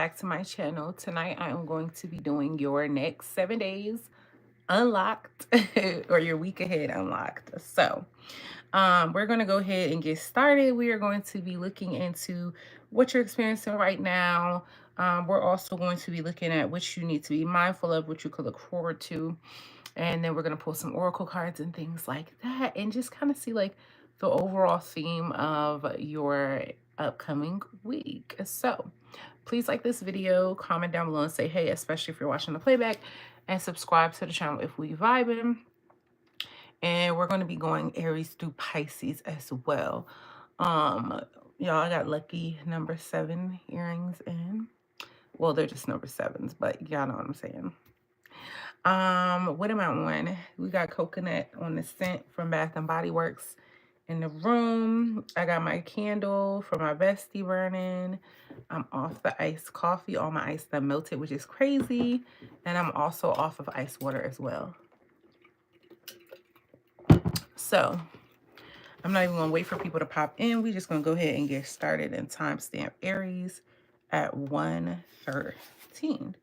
back to my channel. Tonight I am going to be doing your next 7 days unlocked or your week ahead unlocked. So we're going to go ahead and get started. We are going to be looking into what you're experiencing right now. We're also going to be looking at what you need to be mindful of, what you could look forward to. And then we're going to pull some oracle cards and things like that and just kind of see like the overall theme of your upcoming week. So please like this video, comment down below and say hey, especially if you're watching the playback, and subscribe to the channel if we vibing. And we're going to be going Aries through Pisces as well. Y'all, I got lucky number 7 earrings in. Well, they're just number 7s, but y'all know what I'm saying. What am I on? We got coconut on the scent from Bath and Body Works in the room. I got my candle for my bestie burning. I'm off the iced coffee. All my ice that melted, which is crazy. And I'm also off of ice water as well. So I'm not even gonna wait for people to pop in. We just gonna go ahead and get started and timestamp Aries at 1:13.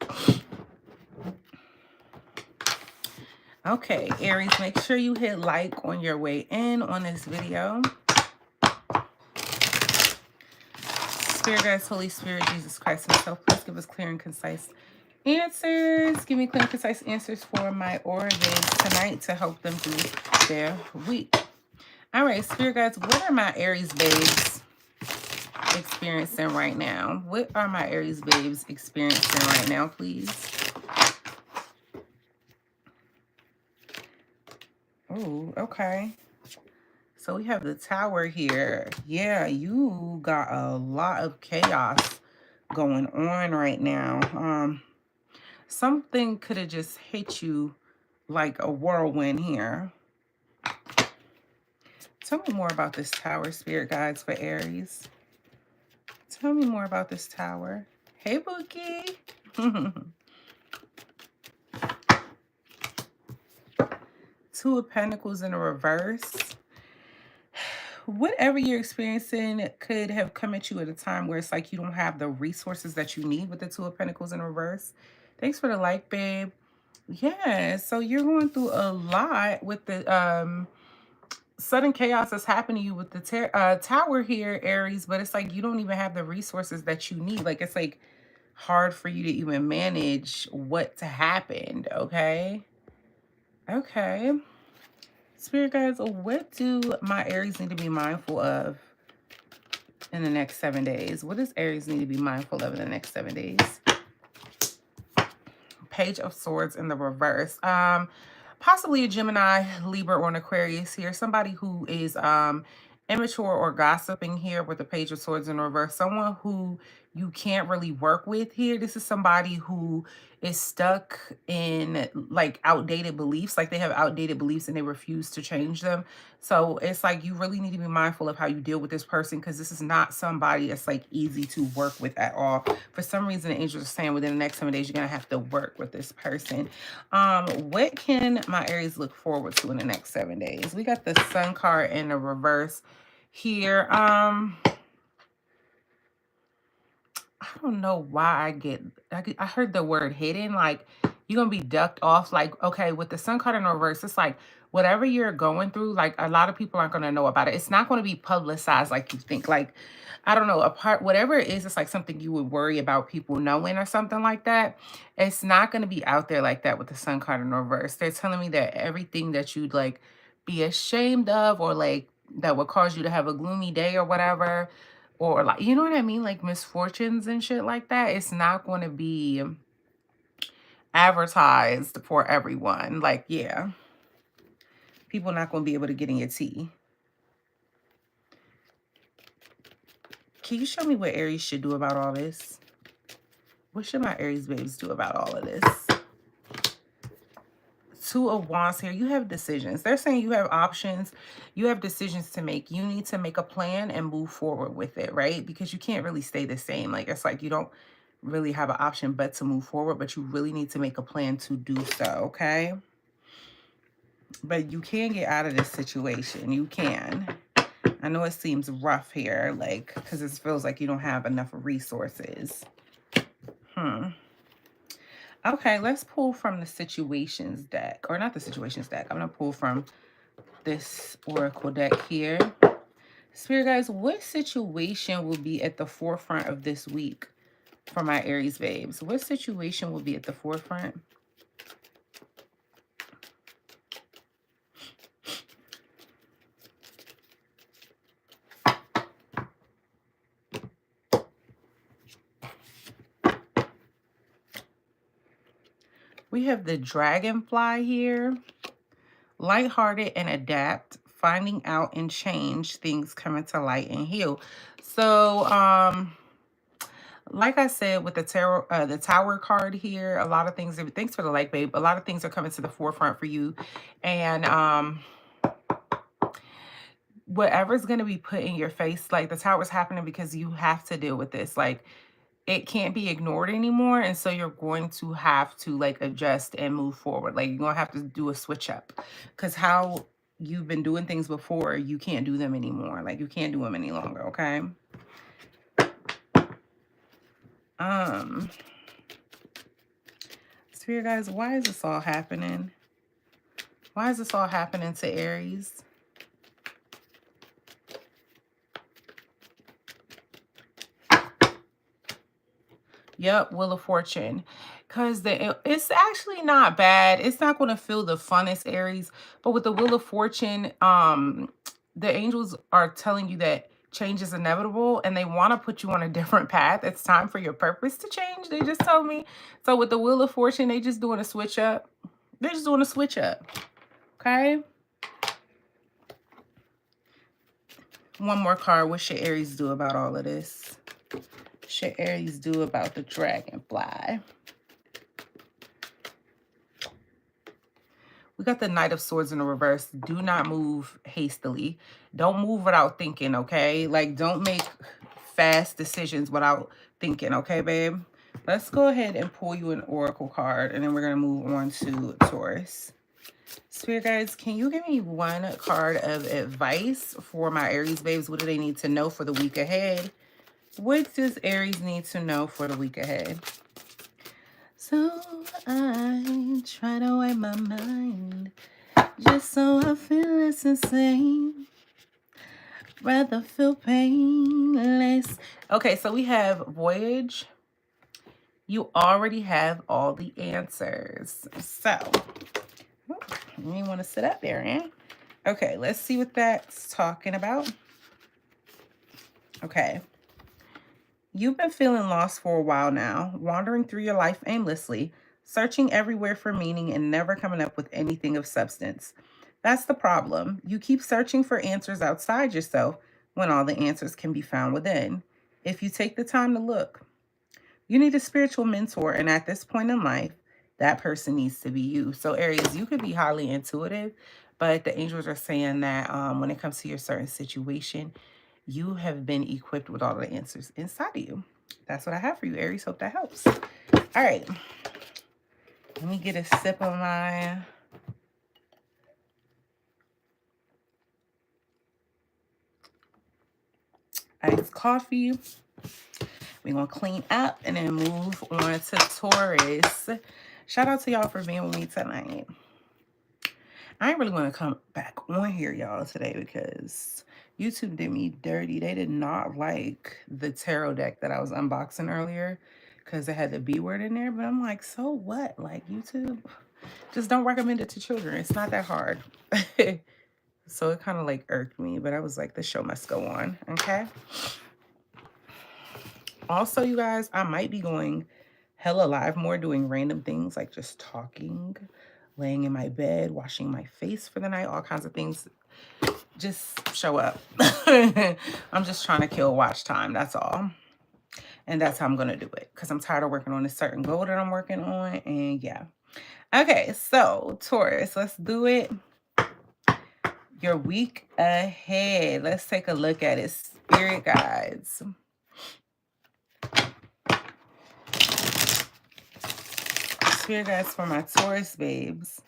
Okay, Aries, make sure you hit like on your way in on this video. Spirit guides, Holy Spirit, Jesus Christ himself, please give us clear and concise answers. Give me clear and concise answers for my aura babes tonight to help them through their week. All right, Spirit guides, what are my Aries babes experiencing right now? What are my Aries babes experiencing right now, please? Oh, okay. So we have the Tower here. Yeah, you got a lot of chaos going on right now. Something could have just hit you like a whirlwind here. Tell me more about this Tower, Spirit guides, for Aries. Tell me more about this Tower. Hey, Bookie. Two of Pentacles in a reverse. Whatever you're experiencing could have come at you at a time where it's like you don't have the resources that you need with the Two of Pentacles in reverse. Thanks for the like, babe. Yeah, so you're going through a lot with the sudden chaos that's happening to you with the Tower here, Aries, but it's like you don't even have the resources that you need. Like it's like hard for you to even manage what to happen, okay? Okay. Spirit guides, what do my Aries need to be mindful of in the next 7 days? What does Aries need to be mindful of in the next 7 days? Page of Swords in the reverse. Possibly a Gemini, Libra, or an Aquarius here. Somebody who is immature or gossiping here with the Page of Swords in reverse. Someone who you can't really work with here. This is somebody who is stuck in like outdated beliefs. Like they have outdated beliefs and they refuse to change them. So it's like you really need to be mindful of how you deal with this person, because this is not somebody that's like easy to work with at all. For some reason, the angels are saying within the next 7 days, you're going to have to work with this person. What can my Aries look forward to in the next 7 days? We got the Sun card in the reverse here. I don't know why I heard the word hidden, like you're gonna be ducked off. Like, okay, with the Sun card in reverse, it's like whatever you're going through, like a lot of people aren't gonna know about it. It's not gonna be publicized like you think. Like, I don't know, whatever it is, it's like something you would worry about people knowing or something like that. It's not gonna be out there like that with the Sun card in reverse. They're telling me that everything that you'd like be ashamed of, or like that would cause you to have a gloomy day or whatever, or like, you know what I mean? Like misfortunes and shit like that. It's not going to be advertised for everyone. Like, yeah, people are not going to be able to get in your tea. Can you show me what Aries should do about all this? What should my Aries babes do about all of this? Two of Wands here. You have decisions. They're saying you have options. You have decisions to make. You need to make a plan and move forward with it, right? Because you can't really stay the same. Like, it's like you don't really have an option but to move forward, but you really need to make a plan to do so, okay? But you can get out of this situation. You can. I know it seems rough here, like, because it feels like you don't have enough resources. Okay, let's pull from the situations deck, or not the situations deck. I'm going to pull from this oracle deck here. Spirit guys, what situation will be at the forefront of this week for my Aries babes? What situation will be at the forefront? We have the dragonfly here. Lighthearted and adapt, finding out and change, things coming to light and heal. So, like I said, with the tarot, the Tower card here, a lot of things, thanks for the like, babe. A lot of things are coming to the forefront for you. And, whatever's going to be put in your face, like the Tower's happening because you have to deal with this. Like, it can't be ignored anymore. And so you're going to have to like adjust and move forward. Like you're going to have to do a switch up, because how you've been doing things before, you can't do them anymore. Like you can't do them any longer. Okay. Spirit guys, why is this all happening? Why is this all happening to Aries? Yep, Wheel of Fortune. Because it's actually not bad. It's not going to feel the funnest, Aries. But with the Wheel of Fortune, the angels are telling you that change is inevitable. And they want to put you on a different path. It's time for your purpose to change. They just told me. So with the Wheel of Fortune, they just doing a switch up. They're just doing a switch up. Okay? One more card. What should Aries do about all of this? Should Aries do about the dragonfly? We got the Knight of Swords in the reverse. Do not move hastily. Don't move without thinking, okay? Like, don't make fast decisions without thinking, okay, babe? Let's go ahead and pull you an oracle card, and then we're going to move on to Taurus. Spirit guides, can you give me one card of advice for my Aries babes? What do they need to know for the week ahead? What does Aries need to know for the week ahead? So I try to wipe my mind just so I feel less insane. Rather feel painless. Okay, so we have Voyage. You already have all the answers. So you may want to sit up there, eh? Okay, let's see what that's talking about. Okay. You've been feeling lost for a while now, wandering through your life aimlessly, searching everywhere for meaning and never coming up with anything of substance. That's the problem. You keep searching for answers outside yourself when all the answers can be found within. If you take the time to look, you need a spiritual mentor, and at this point in life, that person needs to be you. So Aries, you could be highly intuitive, but the angels are saying that when it comes to your certain situation, you have been equipped with all the answers inside of you. That's what I have for you, Aries. Hope that helps. All right. Let me get a sip of my iced coffee. We're going to clean up and then move on to Taurus. Shout out to y'all for being with me tonight. I ain't really want to come back on here, y'all, today because YouTube did me dirty. They did not like the tarot deck that I was unboxing earlier because it had the B word in there. But I'm like, so what? Like, YouTube, just don't recommend it to children. It's not that hard. So it kind of like irked me. But I was like, the show must go on. Okay. Also, you guys, I might be going hella live more, doing random things like just talking, laying in my bed, washing my face for the night, all kinds of things. Just show up. I'm just trying to kill watch time. That's all. And that's how I'm going to do it, because I'm tired of working on a certain goal that I'm working on. And yeah. Okay, so Taurus, let's do it. Your week ahead. Let's take a look at it. Spirit guides. Spirit guides for my Taurus babes.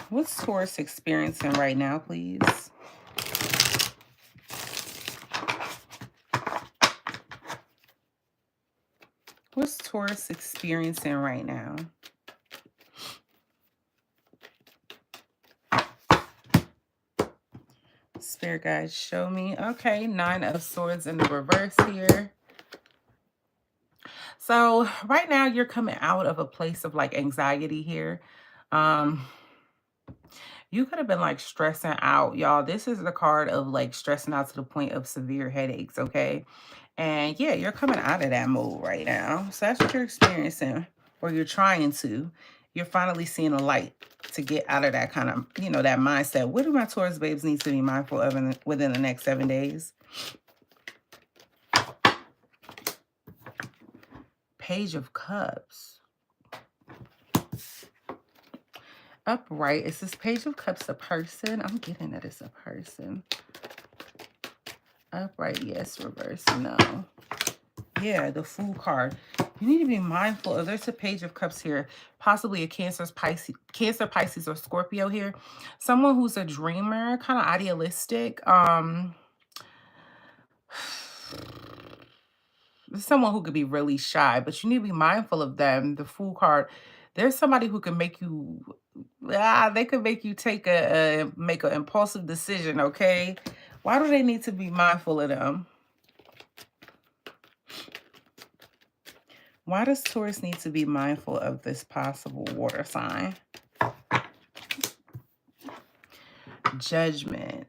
What's Taurus experiencing right now, please? What's Taurus experiencing right now? Spirit guides, show me. Okay, 9 of Swords in the reverse here. So right now you're coming out of a place of like anxiety here. Um, you could have been like stressing out, y'all. This is the card of like stressing out to the point of severe headaches, okay? And yeah, you're coming out of that mode right now. So that's what you're experiencing, or you're trying to. You're finally seeing a light to get out of that kind of, you know, that mindset. What do my Taurus babes need to be mindful of within the next 7 days? Page of Cups. Upright. Is this Page of Cups a person? I'm getting that it's a person. Upright, yes. Reverse, no. Yeah, the Fool card. You need to be mindful of, there's a Page of Cups here, possibly a Cancer, Pisces, or Scorpio here. Someone who's a dreamer, kind of idealistic. Someone who could be really shy, but you need to be mindful of them. The Fool card. There's somebody who can make you, they could make you make an impulsive decision, okay? Why do they need to be mindful of them? Why does Taurus need to be mindful of this possible water sign? Judgment.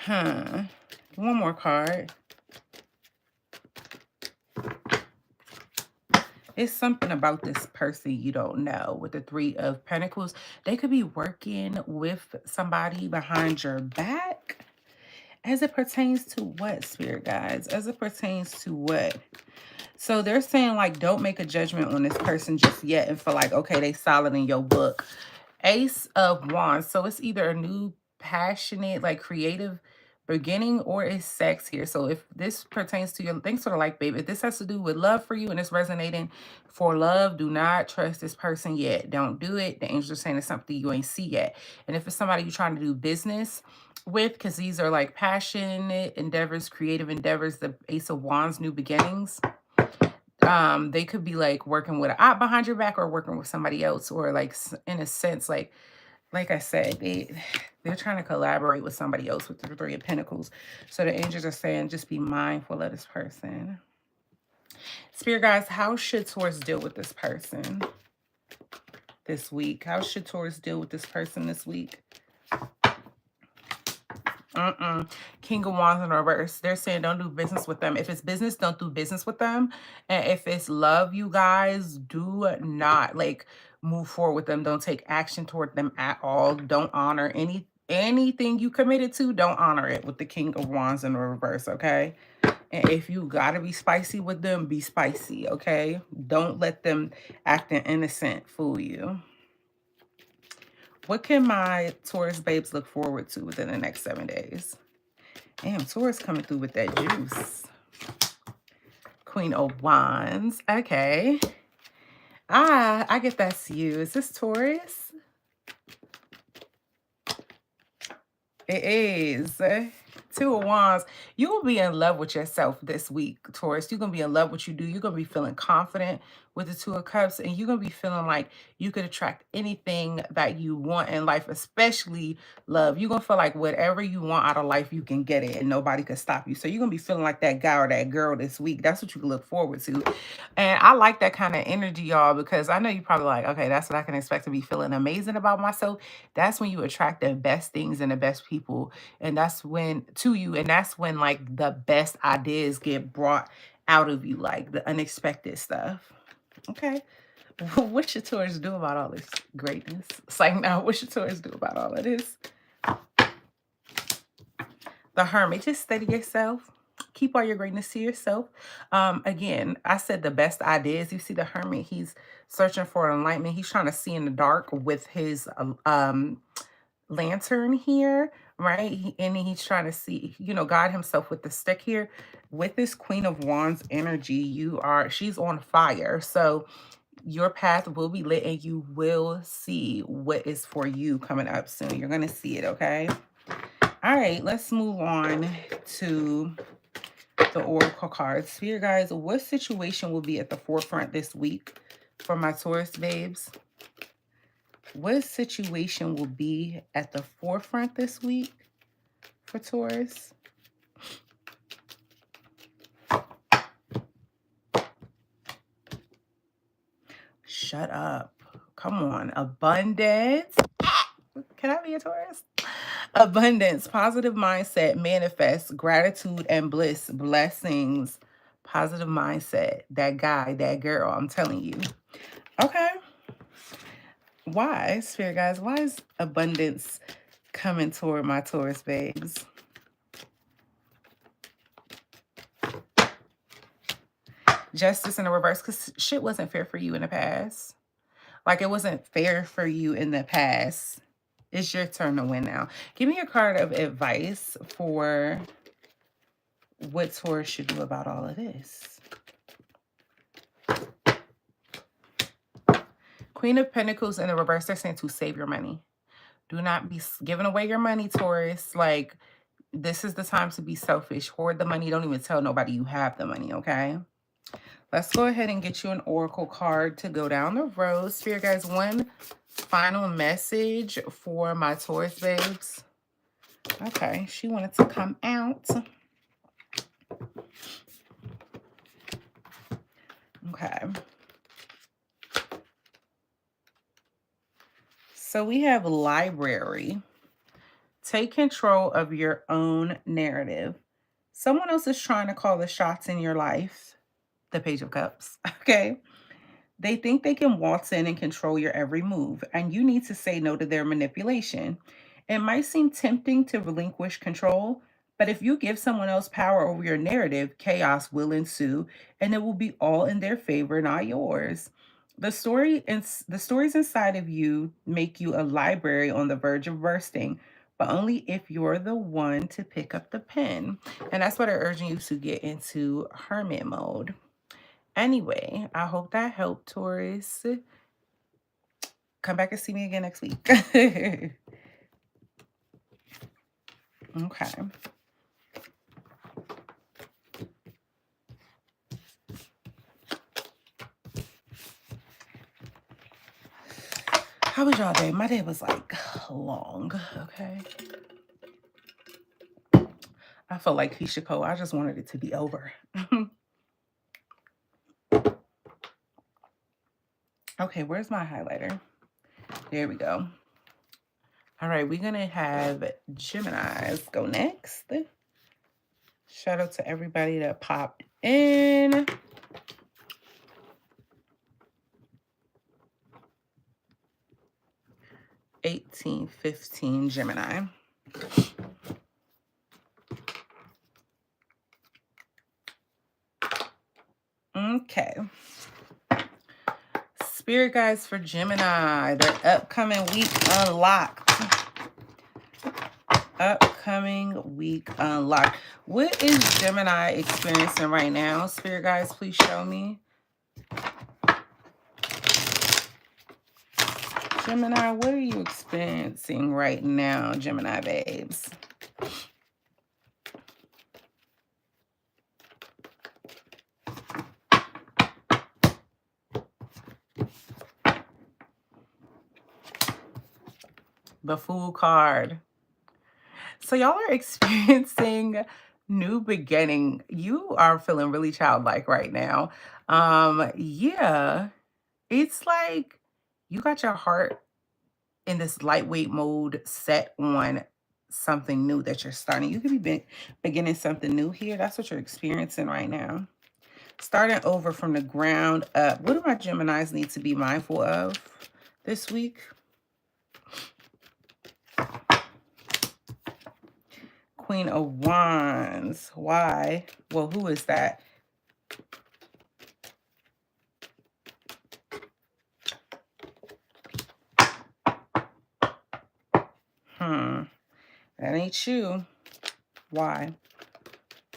One more card. It's something about this person you don't know. With the 3 of Pentacles, they could be working with somebody behind your back. As it pertains to what, Spirit guides? As it pertains to what? So they're saying, like, don't make a judgment on this person just yet and feel like, okay, they solid in your book. Ace of Wands. So it's either a new, passionate, like, creative beginning, or it's sex here. So if this pertains to your, thanks for the like, babe. If this has to do with love for you and it's resonating for love, do not trust this person yet. Don't do it. The angels are saying it's something you ain't see yet. And if it's somebody you're trying to do business with, because these are like passionate endeavors, creative endeavors, the Ace of Wands, new beginnings. They could be like working with an op behind your back or working with somebody else, or like in a sense, like I said, they're trying to collaborate with somebody else with the 3 of Pentacles. So the angels are saying, just be mindful of this person. Spirit guys, how should Taurus deal with this person this week? How should Taurus deal with this person this week? King of Wands in reverse. They're saying don't do business with them. If it's business, don't do business with them. And if it's love, you guys, do not like move forward with them. Don't take action toward them at all. Don't honor anything you committed to. Don't honor it with the King of Wands in reverse, okay? And if you gotta be spicy with them, be spicy, okay? Don't let them acting innocent fool you. What can my Taurus babes look forward to within the next 7 days? Damn, Taurus coming through with that juice. Queen of Wands. Okay. I get that's you. Is this Taurus? It is. 2 of Wands. You will be in love with yourself this week, Taurus. You're going to be in love with what you do. You're going to be feeling confident with the 2 of Cups. And you're going to be feeling like you could attract anything that you want in life, especially love. You're going to feel like whatever you want out of life, you can get it and nobody can stop you. So you're going to be feeling like that guy or that girl this week. That's what you can look forward to. And I like that kind of energy, y'all, because I know you're probably like, okay, that's what I can expect to be feeling amazing about myself. That's when you attract the best things and the best people. And that's when that's when like the best ideas get brought out of you, like the unexpected stuff. Okay. What should Taurus do about all this greatness? It's like, now, what should Taurus do about all of this? The Hermit. Just steady yourself. Keep all your greatness to yourself. Again, I said the best ideas. You see the Hermit, he's searching for enlightenment. He's trying to see in the dark with his lantern here, right? And he's trying to see, God himself with the stick here. With this Queen of Wands energy, she's on fire. So your path will be lit and you will see what is for you coming up soon. You're going to see it, okay? All right, let's move on to the oracle cards. Spirit guys, what situation will be at the forefront this week for my Taurus babes? What situation will be at the forefront this week for Taurus? Shut up. Come on. Abundance. Can I be a Taurus? Abundance, positive mindset, manifest, gratitude and bliss, blessings, positive mindset. That guy, that girl, I'm telling you. Okay. Why, Spirit guys? Why is abundance coming toward my Taurus babes? Justice in the reverse, because shit wasn't fair for you in the past. Like, it wasn't fair for you in the past. It's your turn to win now. Give me a card of advice for what Taurus should do about all of this. Queen of Pentacles in the reverse, they're saying to save your money. Do not be giving away your money, Taurus. Like, this is the time to be selfish. Hoard the money. Don't even tell nobody you have the money, okay? Let's go ahead and get you an oracle card to go down the road. Spirit guys, one final message for my Taurus babes. Okay, she wanted to come out. Okay. So we have library. Take control of your own narrative. Someone else is trying to call the shots in your life. The Page of Cups, okay? They think they can waltz in and control your every move, and you need to say no to their manipulation. It might seem tempting to relinquish control, but if you give someone else power over your narrative, chaos will ensue, and it will be all in their favor, not yours. The stories inside of you make you a library on the verge of bursting, but only if you're the one to pick up the pen. And that's what I'm urging you to get into hermit mode. Anyway, I hope that helped, Taurus. Come back and see me again next week. Okay. How was y'all day? My day was like long, okay? I felt like Keisha Cole. I just wanted it to be over. Okay, where's my highlighter? There we go. All right, we're going to have Geminis go next. Shout out to everybody that popped in. (1815) Gemini. Okay. Spirit guides for Gemini. Their upcoming week unlocked. Upcoming week unlocked. What is Gemini experiencing right now? Spirit guides, please show me. Gemini, what are you experiencing right now, Gemini babes? The Fool card. So y'all are experiencing new beginning. You are feeling really childlike right now. Yeah, it's like you got your heart in this lightweight mode set on something new that you're starting. You could be beginning something new here. That's what you're experiencing right now. Starting over from the ground up. What do my Geminis need to be mindful of this week? Queen of Wands. Why? Well, who is that? That ain't you. Why?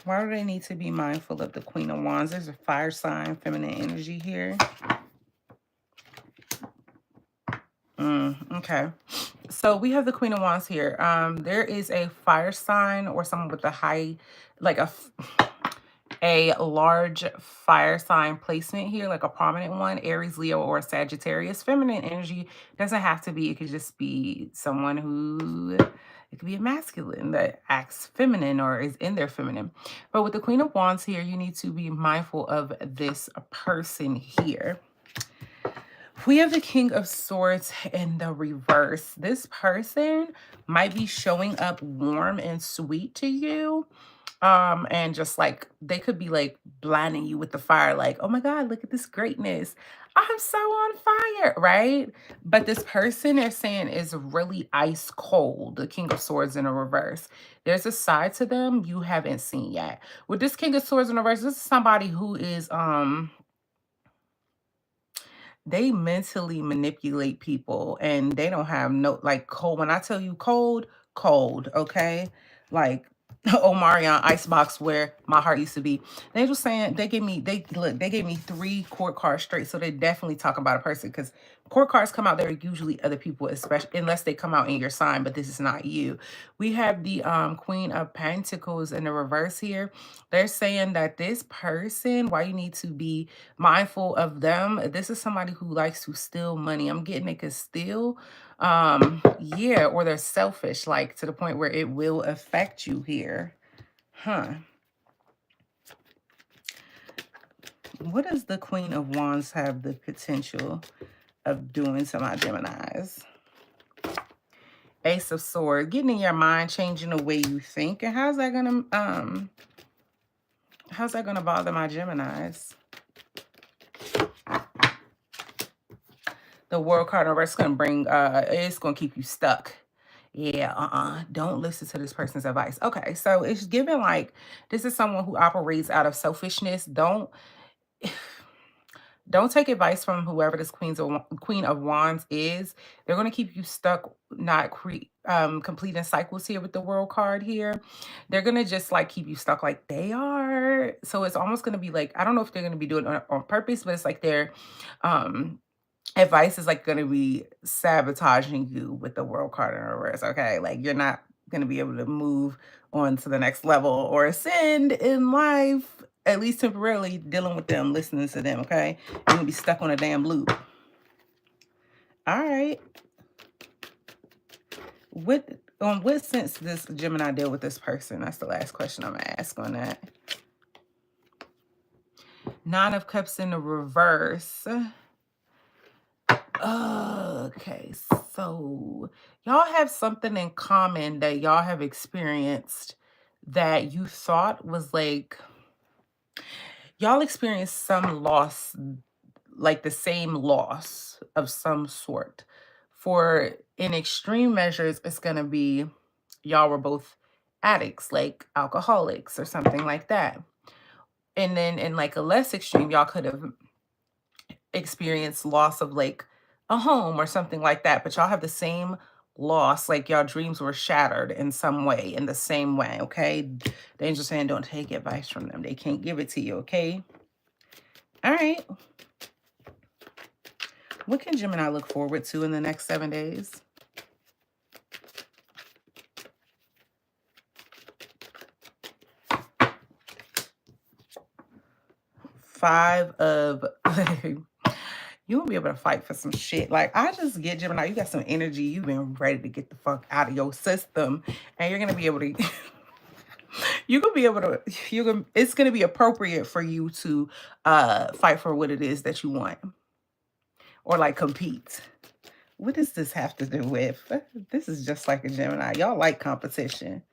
Why do they need to be mindful of the Queen of Wands? There's a fire sign, feminine energy here. Okay. So we have the Queen of Wands here. There is a fire sign or someone with a high, like a large fire sign placement here, like a prominent one, Aries, Leo, or Sagittarius. Feminine energy doesn't have to be, it could just be someone who, it could be a masculine that acts feminine or is in their feminine. But with the Queen of Wands here, you need to be mindful of this person here. We have the King of Swords in the reverse. This person might be showing up warm and sweet to you. And just like they could be like blinding you with the fire, like, oh my God, look at this greatness. I'm so on fire, right? But this person they're saying is really ice cold, the King of Swords in a reverse. There's a side to them you haven't seen yet. With this King of Swords in reverse, this is somebody who is they mentally manipulate people and they don't have no like cold. When I tell you cold, cold, okay? Like Omarion Icebox where my heart used to be. They just saying they gave me they gave me 3 court cards straight. So they definitely talk about a person because court cards come out, they're usually other people, especially unless they come out in your sign, but this is not you. We have the Queen of Pentacles in the reverse here. They're saying that this person, why you need to be mindful of them. This is somebody who likes to steal money. I'm getting it could steal. Yeah, or they're selfish, like to the point where it will affect you here. Huh. What does the Queen of Wands have the potential of doing to my Geminis? Ace of Swords, getting in your mind, changing the way you think. And how's that gonna bother my Geminis? The World card over, it's gonna bring it's gonna keep you stuck. Yeah, don't listen to this person's advice. Okay, so it's given like this is someone who operates out of selfishness. Don't take advice from whoever this Queen of Wands is. They're going to keep you stuck, not completing cycles here with the World card here. They're going to just like keep you stuck like they are. So it's almost going to be like, I don't know if they're going to be doing it on purpose, but it's like their advice is like going to be sabotaging you with the World card in reverse. Okay, like you're not going to be able to move on to the next level or ascend in life, at least temporarily, dealing with them, listening to them, okay? You're going to be stuck on a damn loop. All right. What sense does Gemini deal with this person? That's the last question I'm going to ask on that. 9 of Cups in the reverse. Okay, so y'all have something in common that y'all have experienced that you thought was like, y'all experienced some loss, like the same loss of some sort. For in extreme measures, it's going to be y'all were both addicts, like alcoholics or something like that. And then in like a less extreme, y'all could have experienced loss of like a home or something like that, but y'all have the same loss, like y'all dreams were shattered in some way, in the same way, okay? The angel's saying don't take advice from them. They can't give it to you, okay? All right. What can Gemini look forward to in the next 7 days? 5 of... You won't be able to fight for some shit. Like, I just get Gemini, you got some energy. You've been ready to get the fuck out of your system. And you're going to be able to... you're going to be able to... it's going to be appropriate for you to fight for what it is that you want. Or, like, compete. What does this have to do with? This is just like a Gemini. Y'all like competition.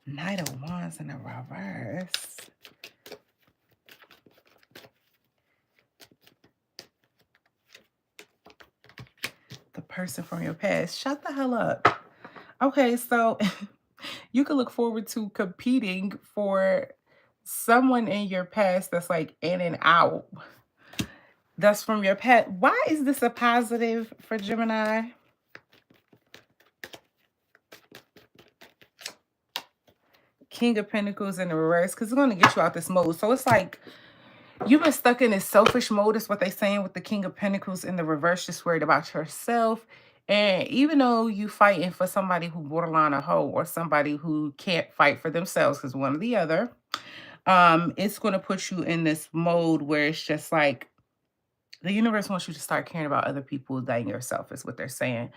Knight of Wands in the reverse. The person from your past. Shut the hell up. Okay, so you can look forward to competing for someone in your past that's like in and out. That's from your past. Why is this a positive for Gemini? King of Pentacles in the reverse, because it's going to get you out this mode. So it's like you've been stuck in this selfish mode, is what they're saying with the King of Pentacles in the reverse, just worried about yourself. And even though you fighting for somebody who borderline a hoe or somebody who can't fight for themselves, because one or the other, it's going to put you in this mode where it's just like the universe wants you to start caring about other people than yourself, is what they're saying.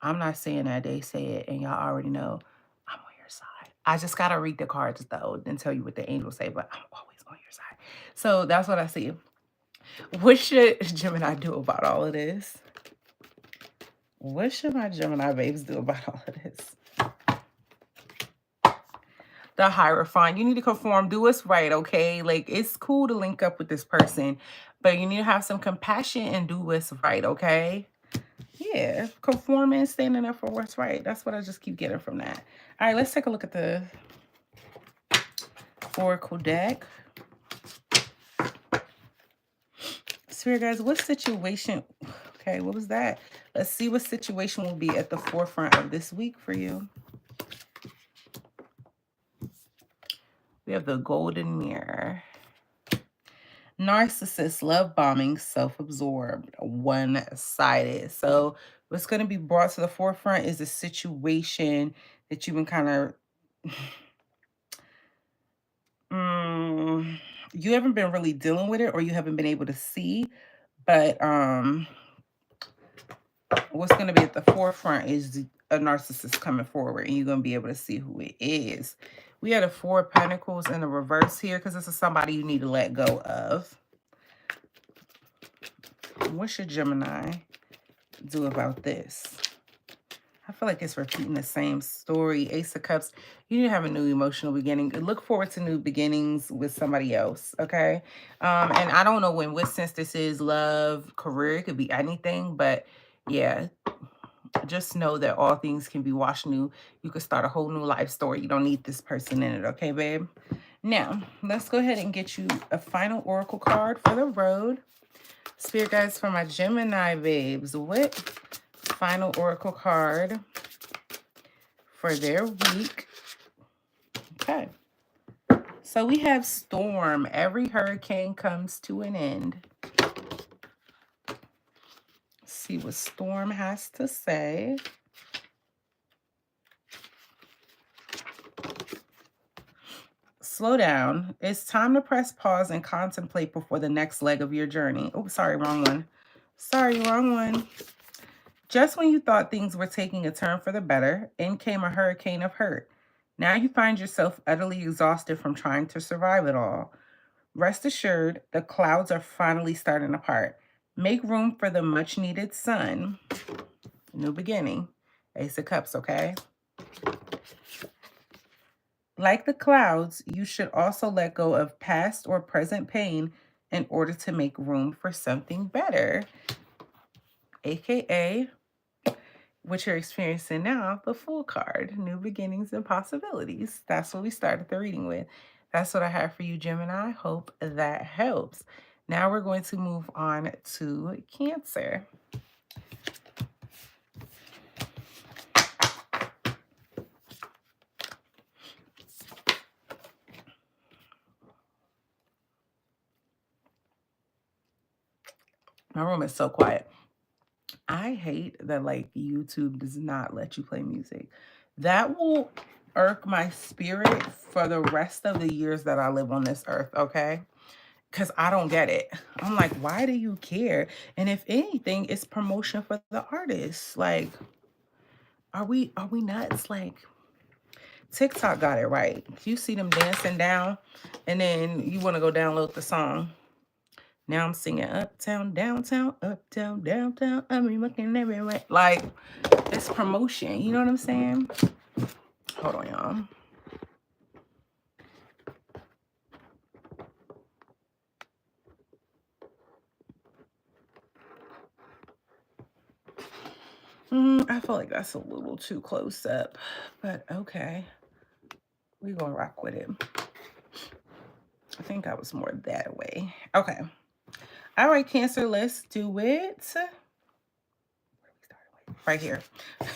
I'm not saying that, they say it, and y'all already know I'm on your side. I just gotta read the cards though and tell you what the angels say, but I'm always on your side. So that's what I see. What should Gemini do about all of this? What should my Gemini babes do about all of this? The Hierophant. You need to conform. Do what's right, okay? Like, it's cool to link up with this person, but you need to have some compassion and do what's right, okay? Yeah, conforming, standing up for what's right. That's what I just keep getting from that. All right, let's take a look at the Oracle deck. Spirit guys, what situation? Okay, what was that? Let's see what situation will be at the forefront of this week for you. We have the Golden Mirror. Narcissist, love bombing, self-absorbed, one-sided. So what's going to be brought to the forefront is a situation that you've been kind of you haven't been really dealing with it, or you haven't been able to see, but what's going to be at the forefront is a narcissist coming forward, and you're going to be able to see who it is. We had a 4 of Pentacles in the reverse here because this is somebody you need to let go of. What should Gemini do about this? I feel like it's repeating the same story. Ace of Cups. You need to have a new emotional beginning. Look forward to new beginnings with somebody else, okay? And I don't know in what sense this is, love, career. It could be anything, but yeah, just know that all things can be washed new. You could start a whole new life story. You don't need this person in it, okay, babe? Now, let's go ahead and get you a final oracle card for the road. Spirit guides for my Gemini babes. What final oracle card for their week? Okay. So we have storm. Every hurricane comes to an end. Let's see what storm has to say. Slow down. It's time to press pause and contemplate before the next leg of your journey. Oh, sorry, wrong one. Sorry, wrong one. Just when you thought things were taking a turn for the better, in came a hurricane of hurt. Now you find yourself utterly exhausted from trying to survive it all. Rest assured, the clouds are finally starting to part. Make room for the much-needed sun. New beginning. Ace of Cups, okay? Like the clouds, you should also let go of past or present pain in order to make room for something better. AKA, what you're experiencing now, the Fool card, new beginnings and possibilities. That's what we started the reading with. That's what I have for you, Gemini. Hope that helps. Now we're going to move on to Cancer. My room is so quiet. I hate that like YouTube does not let you play music. That will irk my spirit for the rest of the years that I live on this earth, okay? Because I don't get it. I'm like, why do you care? And if anything, it's promotion for the artists. Like, are we nuts? Like, TikTok got it right. You see them dancing down, and then you want to go download the song. Now I'm singing uptown, downtown, uptown, downtown. I mean, looking everywhere. Like, it's promotion. You know what I'm saying? Hold on, y'all. I feel like that's a little too close up, but okay. We're going to rock with it. I think I was more that way. Okay. All right, Cancer, let's do it. Right here.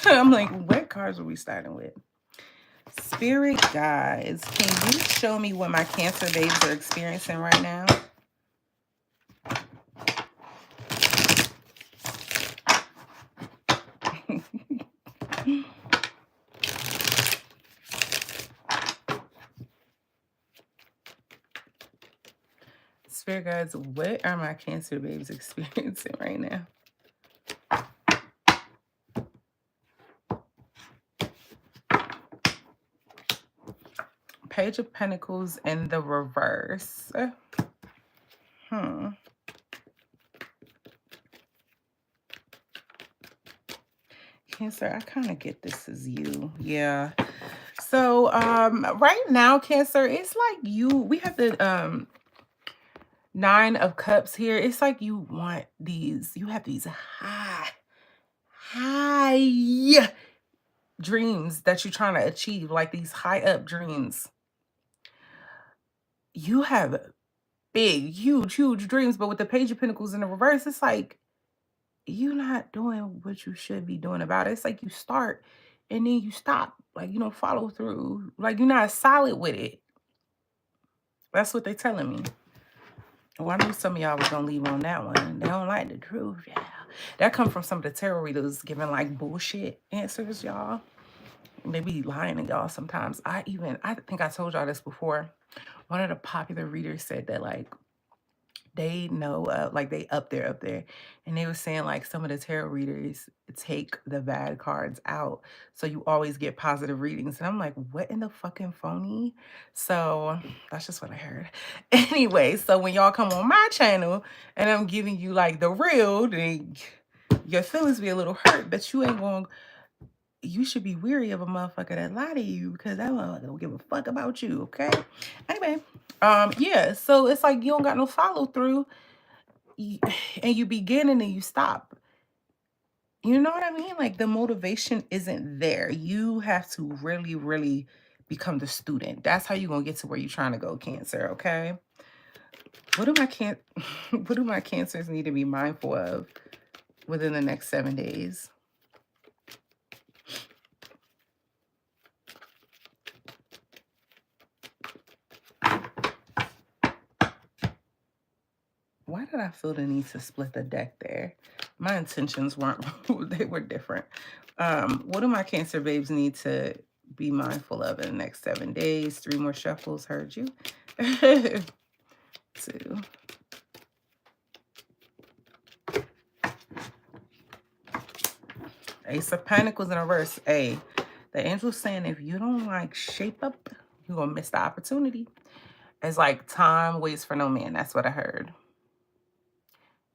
I'm like, what cards are we starting with? Spirit guides, can you show me what my Cancer babes are experiencing right now? Spirit guides, what are my Cancer babes experiencing right now? Page of Pentacles in the reverse. Cancer, I kind of get this as you. Yeah. So right now, Cancer, it's like we have the 9 of Cups here. It's like you have these high dreams that you're trying to achieve, like these high up dreams. You have big, huge dreams, but with the Page of Pentacles in the reverse, it's like you're not doing what you should be doing about it. It's like you start and then you stop, like you don't follow through, like you're not solid with it. That's what they're telling me. Well, I knew some of y'all was gonna leave on that one. They don't like the truth, yeah. That come from some of the tarot readers giving like bullshit answers, y'all. They be lying to y'all sometimes. I think I told y'all this before. One of the popular readers said that like they know, like they up there, and they were saying like some of the tarot readers take the bad cards out, so you always get positive readings. And I'm like, what in the fucking phony? So that's just what I heard. Anyway, so when y'all come on my channel and I'm giving you like the real, then your feelings be a little hurt, but you should be weary of a motherfucker that lie to you, because that motherfucker don't give a fuck about you, okay? Anyway, yeah, so it's like you don't got no follow through, and you begin and then you stop. You know what I mean? Like the motivation isn't there. You have to really become the student. That's how you're gonna get to where you're trying to go, Cancer, okay? What do my Cancers need to be mindful of within the next 7 days? Why did I feel the need to split the deck there? My intentions weren't, they were different. What do my Cancer babes need to be mindful of in the next 7 days? 3 more shuffles, heard you. 2. Ace of Pentacles in reverse. The angel's saying if you don't like shape up, you're gonna miss the opportunity. It's like time waits for no man. That's what I heard.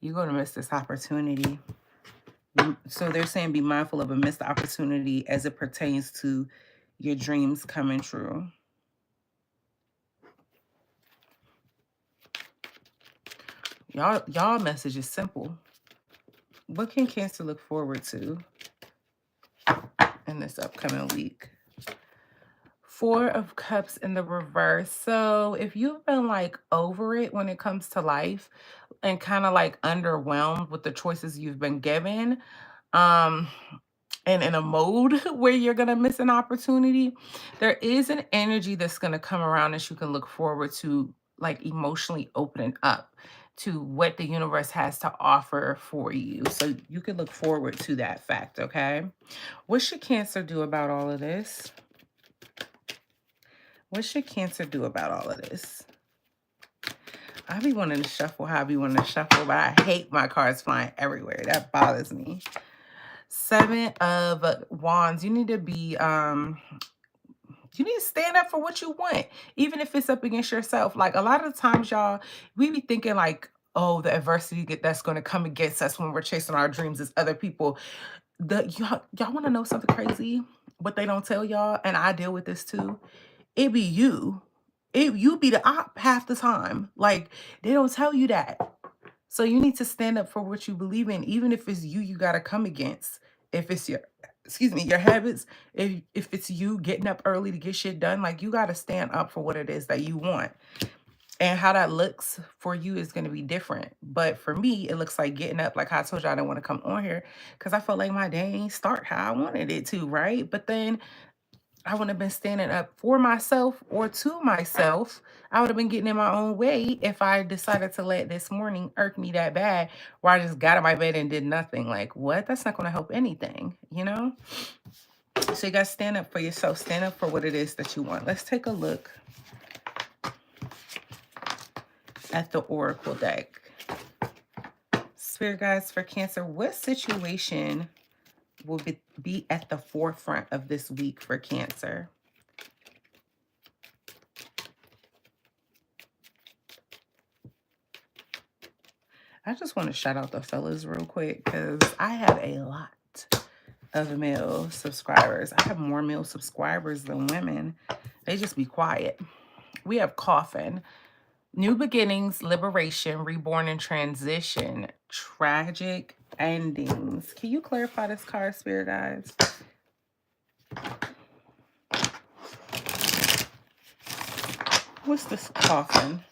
You're gonna miss this opportunity. So they're saying be mindful of a missed opportunity as it pertains to your dreams coming true. Y'all message is simple. What can Cancer look forward to in this upcoming week? 4 of Cups in the reverse. So if you've been like over it when it comes to life and kind of like underwhelmed with the choices you've been given, and in a mode where you're gonna miss an opportunity, there is an energy that's gonna come around that you can look forward to, like emotionally opening up to what the universe has to offer for you. So you can look forward to that fact, okay? What should Cancer do about all of this? What should Cancer do about all of this? I be wanting to shuffle how I be wanting to shuffle, but I hate my cards flying everywhere. That bothers me. 7 of Wands. You need to be, you need to stand up for what you want, even if it's up against yourself. Like a lot of the times, y'all, we be thinking like, oh, the adversity that's going to come against us when we're chasing our dreams is other people. Y'all want to know something crazy? What they don't tell y'all, and I deal with this too. It be you. You be the op half the time. Like they don't tell you that. So you need to stand up for what you believe in, even if it's you got to come against. If it's your habits, if it's you getting up early to get shit done, like you got to stand up for what it is that you want. And how that looks for you is going to be different. But for me, it looks like getting up, like I told you, I didn't want to come on here because I felt like my day ain't start how I wanted it to, right? But then I wouldn't have been standing up for myself or to myself. I would have been getting in my own way if I decided to let this morning irk me that bad, where I just got out of my bed and did nothing. Like, what? That's not going to help anything, you know? So you got to stand up for yourself. Stand up for what it is that you want. Let's take a look at the Oracle deck. Spirit guides for Cancer, what situation will be at the forefront of this week for Cancer? I just want to shout out the fellas real quick because I have a lot of male subscribers. I have more male subscribers than women. They just be quiet. We have Coffin, new beginnings, liberation, reborn and transition, tragic endings. Can you clarify this card, Spirit guides? What's this Coffin?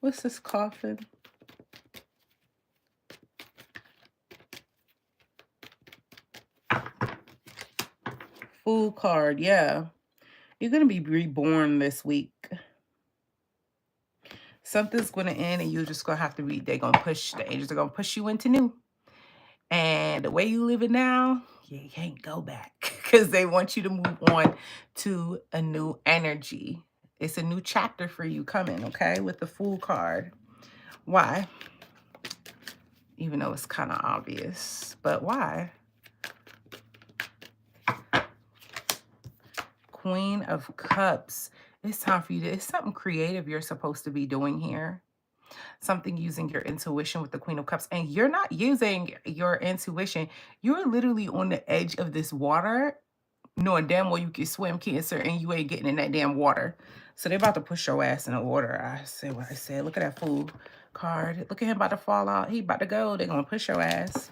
What's this Coffin? Fool card, yeah. You're going to be reborn this week. Something's going to end and you're just going to have to be, they're going to push, the angels are going to push you into new. And the way you live it now, you can't go back because they want you to move on to a new energy. It's a new chapter for you coming, okay, with the Fool card. Why? Even though it's kind of obvious, but why? Queen of Cups. It's time for you to, it's something creative you're supposed to be doing here. Something using your intuition with the Queen of Cups. And you're not using your intuition. You're literally on the edge of this water, knowing damn well you can swim, Cancer, and you ain't getting in that damn water. So they're about to push your ass in the water. I said what I said. Look at that Fool card. Look at him about to fall out. He about to go. They're going to push your ass.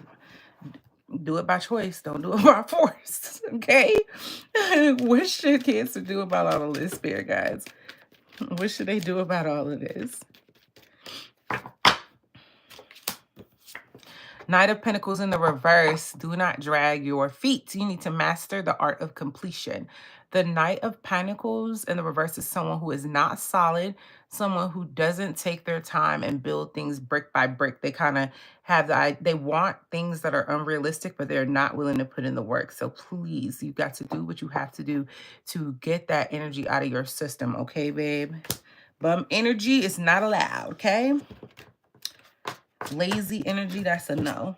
Do it by choice. Don't do it by force. Okay? What should Cancer do about all of this, Spirit guides? What should they do about all of this? Knight of Pentacles in the reverse. Do not drag your feet. You need to master the art of completion. The Knight of Pentacles in the reverse is someone who is not solid, someone who doesn't take their time and build things brick by brick. They kind of have they want things that are unrealistic, but they're not willing to put in the work. So please, you've got to do what you have to do to get that energy out of your system. Okay, babe? Bum energy is not allowed. Okay? Lazy energy, that's a no.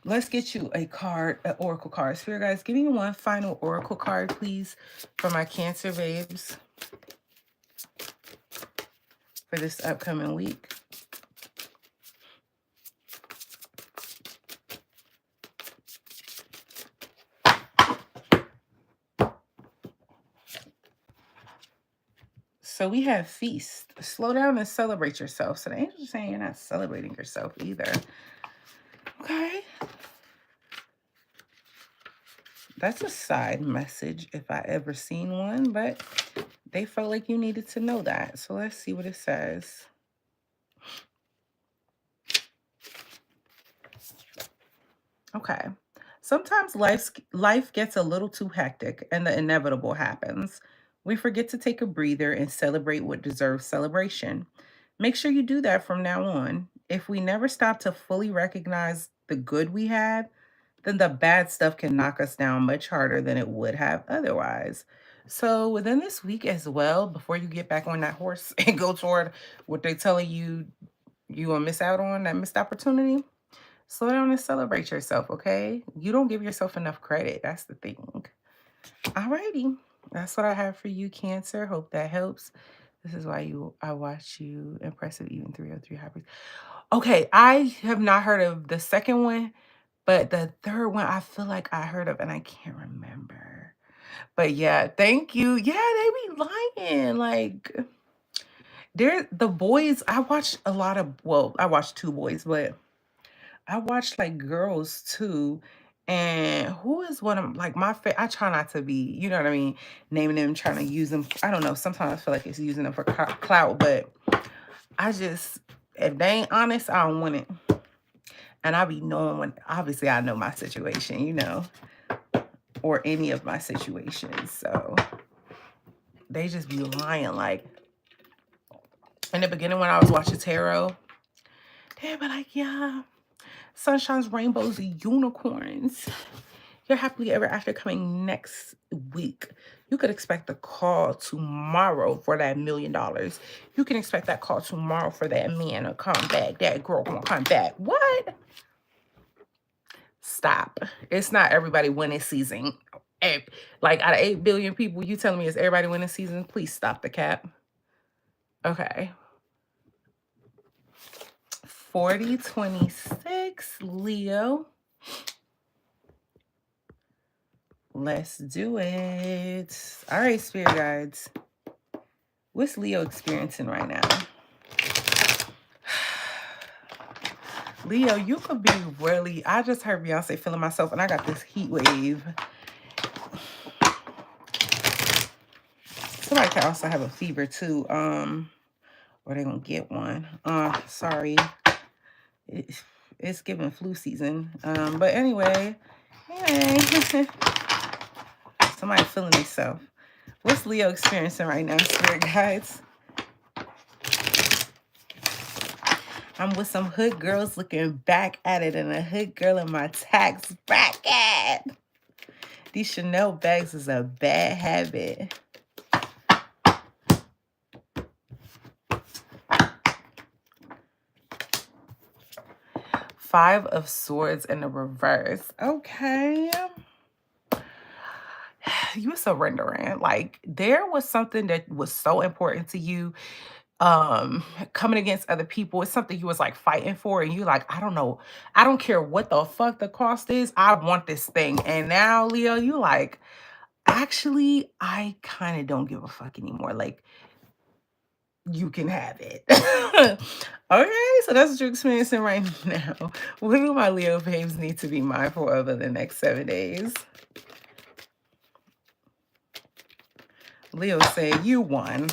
Let's get you a card, an oracle card. Spirit guys, give me one final oracle card, please, for my Cancer babes for this upcoming week. So we have feast. Slow down and celebrate yourself. So the angels are saying you're not celebrating yourself either. Okay. That's a side message if I ever seen one, but they felt like you needed to know that. So let's see what it says. Okay. Sometimes life gets a little too hectic and the inevitable happens. We forget to take a breather and celebrate what deserves celebration. Make sure you do that from now on. If we never stop to fully recognize the good we have, then the bad stuff can knock us down much harder than it would have otherwise. So within this week as well, before you get back on that horse and go toward what they're telling you you're going to miss out on, that missed opportunity, slow down and celebrate yourself, okay? You don't give yourself enough credit. That's the thing. Alrighty. That's what I have for you, Cancer. Hope that helps. This is why I watch you. Impressive, even 303 hybrids. Okay, I have not heard of the second one, but the third one I feel like I heard of, and I can't remember. But yeah, thank you. Yeah, they be lying. Like, the boys, I watched a lot of, well, I watched two boys, but I watched like girls too. And who is one of like my I try not to be, you know what I mean, naming them, trying to use them. I don't know. Sometimes I feel like it's using them for clout, but I just, if they ain't honest, I don't want it. And I be knowing when, obviously I know my situation, you know, or any of my situations. So they just be lying. Like in the beginning when I was watching tarot, they'd be like, yeah, sunshines, rainbows, and unicorns. Your happily ever after coming next week. You could expect a call tomorrow for that $1 million. You can expect that call tomorrow for that man to come back. That girl gonna come back. What? Stop. It's not everybody winning season. Like out of 8 billion people, you telling me it's everybody winning season? Please stop the cap. Okay. 4026, Leo. Let's do it. All right, spirit guides. What's Leo experiencing right now? Leo, you could be really, I just heard Beyonce feeling myself, and I got this heat wave. Somebody can also have a fever too. Or they're gonna get one. Sorry. It's giving flu season. But anyway, somebody feeling themselves. What's Leo experiencing right now, spirit guides? I'm with some hood girls looking back at it, and a hood girl in my tax bracket. These Chanel bags is a bad habit. Five of Swords in the reverse. Okay. You surrendering. Like, there was something that was so important to you, coming against other people. It's something you was like fighting for, and you like, I don't know, I don't care what the fuck the cost is, I want this thing. And now, Leo, you like, actually, I kind of don't give a fuck anymore. Like, you can have it. Okay, so that's what you're experiencing right now. What do my Leo babes need to be mindful of in the next 7 days? Leo say you won.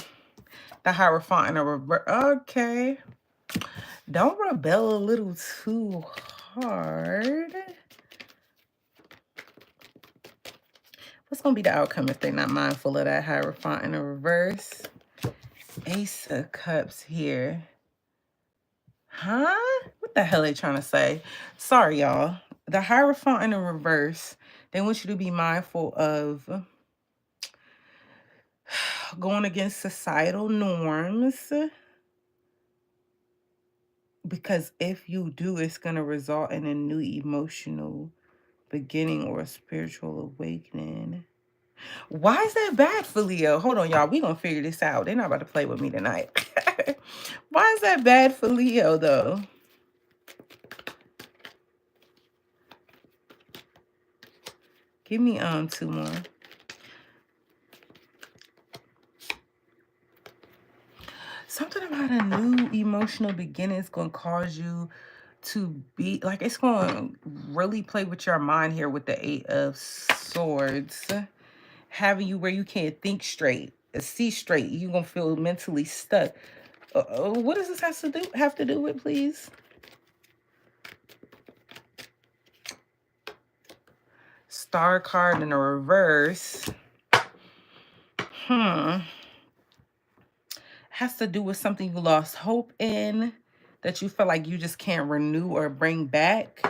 The Hierophant in a reverse. Okay. Don't rebel a little too hard. What's going to be the outcome if they're not mindful of that Hierophant in a reverse? Ace of Cups here. Huh? What the hell are they trying to say? Sorry, y'all. The Hierophant in a reverse, they want you to be mindful of going against societal norms. Because if you do, it's going to result in a new emotional beginning or a spiritual awakening. Why is that bad for Leo? Hold on, y'all. We're going to figure this out. They're not about to play with me tonight. Why is that bad for Leo, though? Give me 2 more. Something about a new emotional beginning is going to cause you to be like, it's going to really play with your mind here with the 8 of Swords, having you where you can't think straight, see straight. You're going to feel mentally stuck. What does this have to do with, please? Star card in a reverse. Has to do with something you lost hope in, that you feel like you just can't renew or bring back.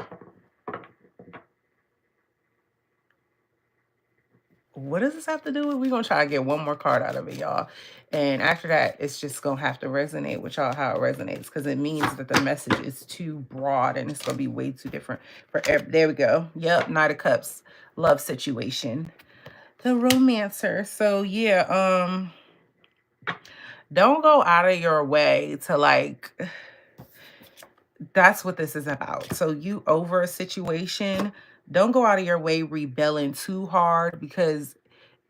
What does this have to do with? We're going to try to get one more card out of it, y'all. And after that, it's just going to have to resonate with y'all how it resonates, because it means that the message is too broad and it's going to be way too different for every. There we go. Yep, Knight of Cups, love situation. The Romancer. So, yeah, don't go out of your way to like, that's what this is about. So you over a situation, don't go out of your way rebelling too hard, because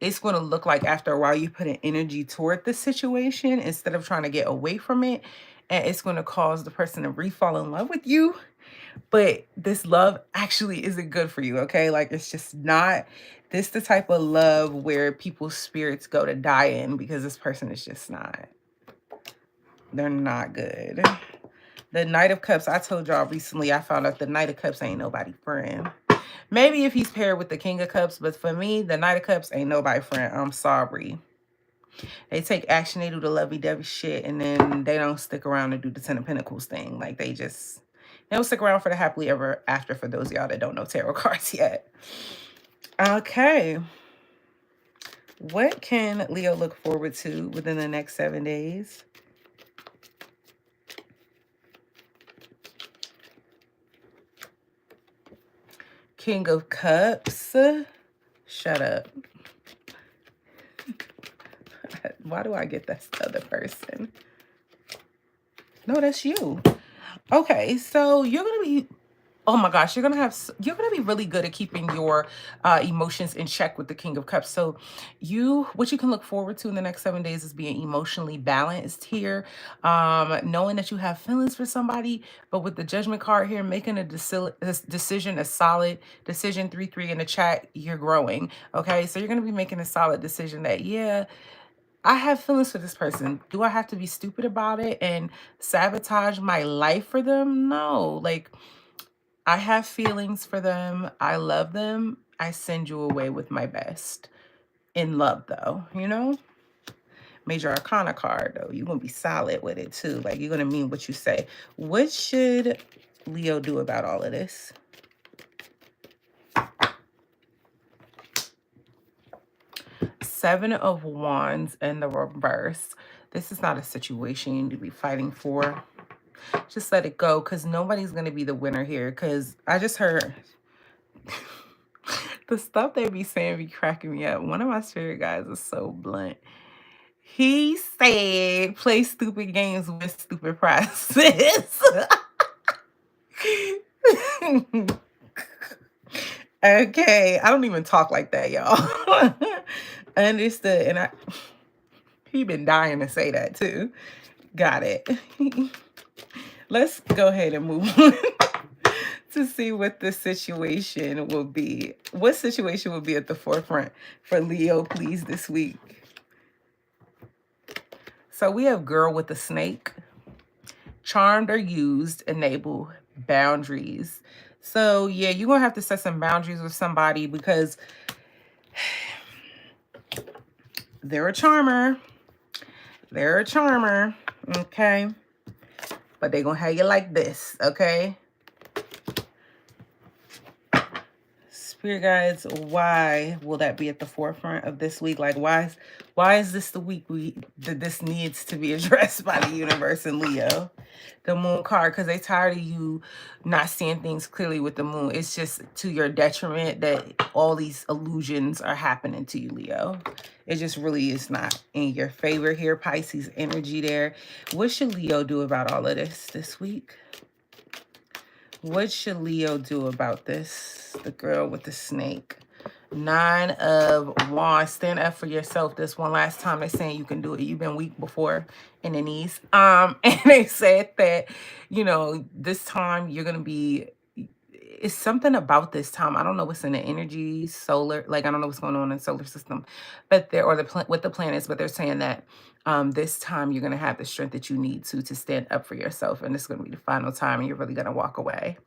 it's going to look like after a while you put an energy toward the situation instead of trying to get away from it. And it's going to cause the person to re-fall in love with you. But this love actually isn't good for you, okay? Like, it's just not, this the type of love where people's spirits go to die in, because this person is just not, they're not good. The Knight of Cups, I told y'all recently, I found out the Knight of Cups ain't nobody friend. Maybe if he's paired with the King of Cups, but for me, the Knight of Cups ain't nobody friend. I'm sorry. They take action, they do the lovey-dovey shit, and then they don't stick around to do the Ten of Pentacles thing. Like, they don't stick around for the happily ever after, for those of y'all that don't know tarot cards yet. Okay. What can Leo look forward to within the next 7 days? King of Cups. Shut up. Why do I get that other person? No, that's you. Okay, so you're going to be, oh my gosh, you're going to be really good at keeping your emotions in check with the King of Cups. So what you can look forward to in the next 7 days is being emotionally balanced here, knowing that you have feelings for somebody, but with the Judgment card here, making a decision, a solid decision. 3-3 in the chat, you're growing. Okay, so you're going to be making a solid decision that, yeah, I have feelings for this person. Do I have to be stupid about it and sabotage my life for them? No. Like, I have feelings for them. I love them. I send you away with my best. In love, though, you know? Major Arcana card, though. You're going to be solid with it, too. Like, you're going to mean what you say. What should Leo do about all of this? Seven of Wands in the reverse. This is not a situation you need to be fighting for. Just let it go, because nobody's going to be the winner here. Because I just heard the stuff they be saying be cracking me up. One of my spirit guys is so blunt. He said, play stupid games with stupid prizes. Okay, I don't even talk like that, y'all. Understood. And he been dying to say that too. Got it. Let's go ahead and move on to see what the situation will be. What situation will be at the forefront for Leo, please, this week? So we have girl with a snake. Charmed or used, enable boundaries. So yeah, you're going to have to set some boundaries with somebody because they're a charmer. They're a charmer, okay? But they're going to have you like this, okay? Spirit guides, why will that be at the forefront of this week? Like, why is this the week that this needs to be addressed by the universe in Leo? The moon card, because they tired of you not seeing things clearly with the moon. It's just to your detriment that all these illusions are happening to you, Leo. It just really is not in your favor here. Pisces energy there. What should Leo do about all of this week? What should Leo do about this? The girl with the snake. 9 of Wands. Stand up for yourself this one last time. They're saying you can do it. You've been weak before in the knees. And they said that, you know, this time you're going to be, it's something about this time. I don't know what's in the energy, solar, like I don't know what's going on in the solar system, but with the planets, but they're saying that this time you're going to have the strength that you need to stand up for yourself. And this is going to be the final time and you're really going to walk away.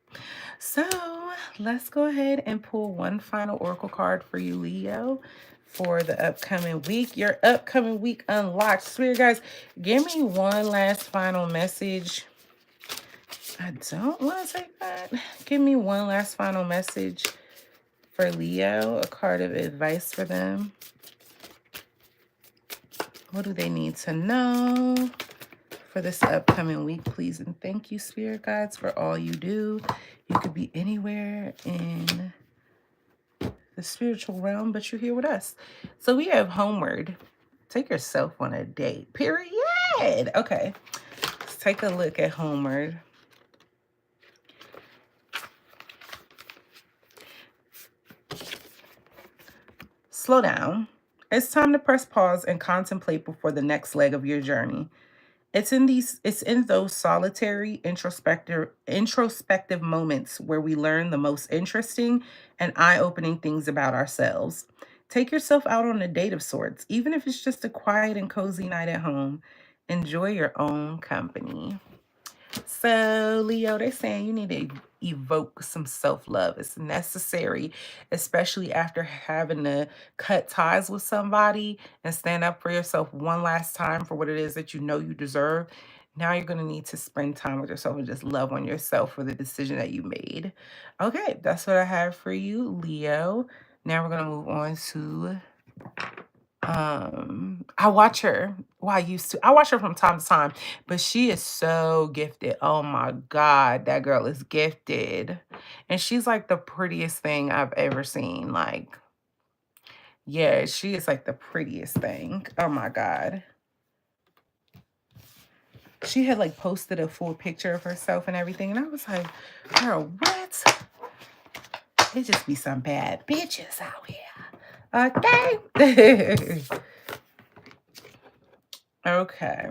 So let's go ahead and pull one final oracle card for you, Leo, for the upcoming week. Your upcoming week unlocked. Spirit guys, give me one last final message. I don't want to take that. Give me one last final message for Leo, a card of advice for them. What do they need to know for this upcoming week, please? And thank you, Spirit guides, for all you do. You could be anywhere in the spiritual realm, but you're here with us. So we have Homeward. Take yourself on a date, period. Okay, let's take a look at Homeward. Slow down. It's time to press pause and contemplate before the next leg of your journey. It's in those solitary, introspective moments where we learn the most interesting and eye-opening things about ourselves. Take yourself out on a date of sorts, even if it's just a quiet and cozy night at home. Enjoy your own company. So, Leo, they're saying you need to evoke some self-love. It's necessary, especially after having to cut ties with somebody and stand up for yourself one last time for what it is that you know you deserve. Now you're going to need to spend time with yourself and just love on yourself for the decision that you made. Okay, that's what I have for you, Leo. Now we're going to move on to, I watch her. Well, I watch her from time to time, but she is so gifted. Oh my God, that girl is gifted. And she's like the prettiest thing I've ever seen. Like, yeah, she is like the prettiest thing. Oh my God. She had like posted a full picture of herself and everything. And I was like, girl, what? It just be some bad bitches out here. Okay. Okay.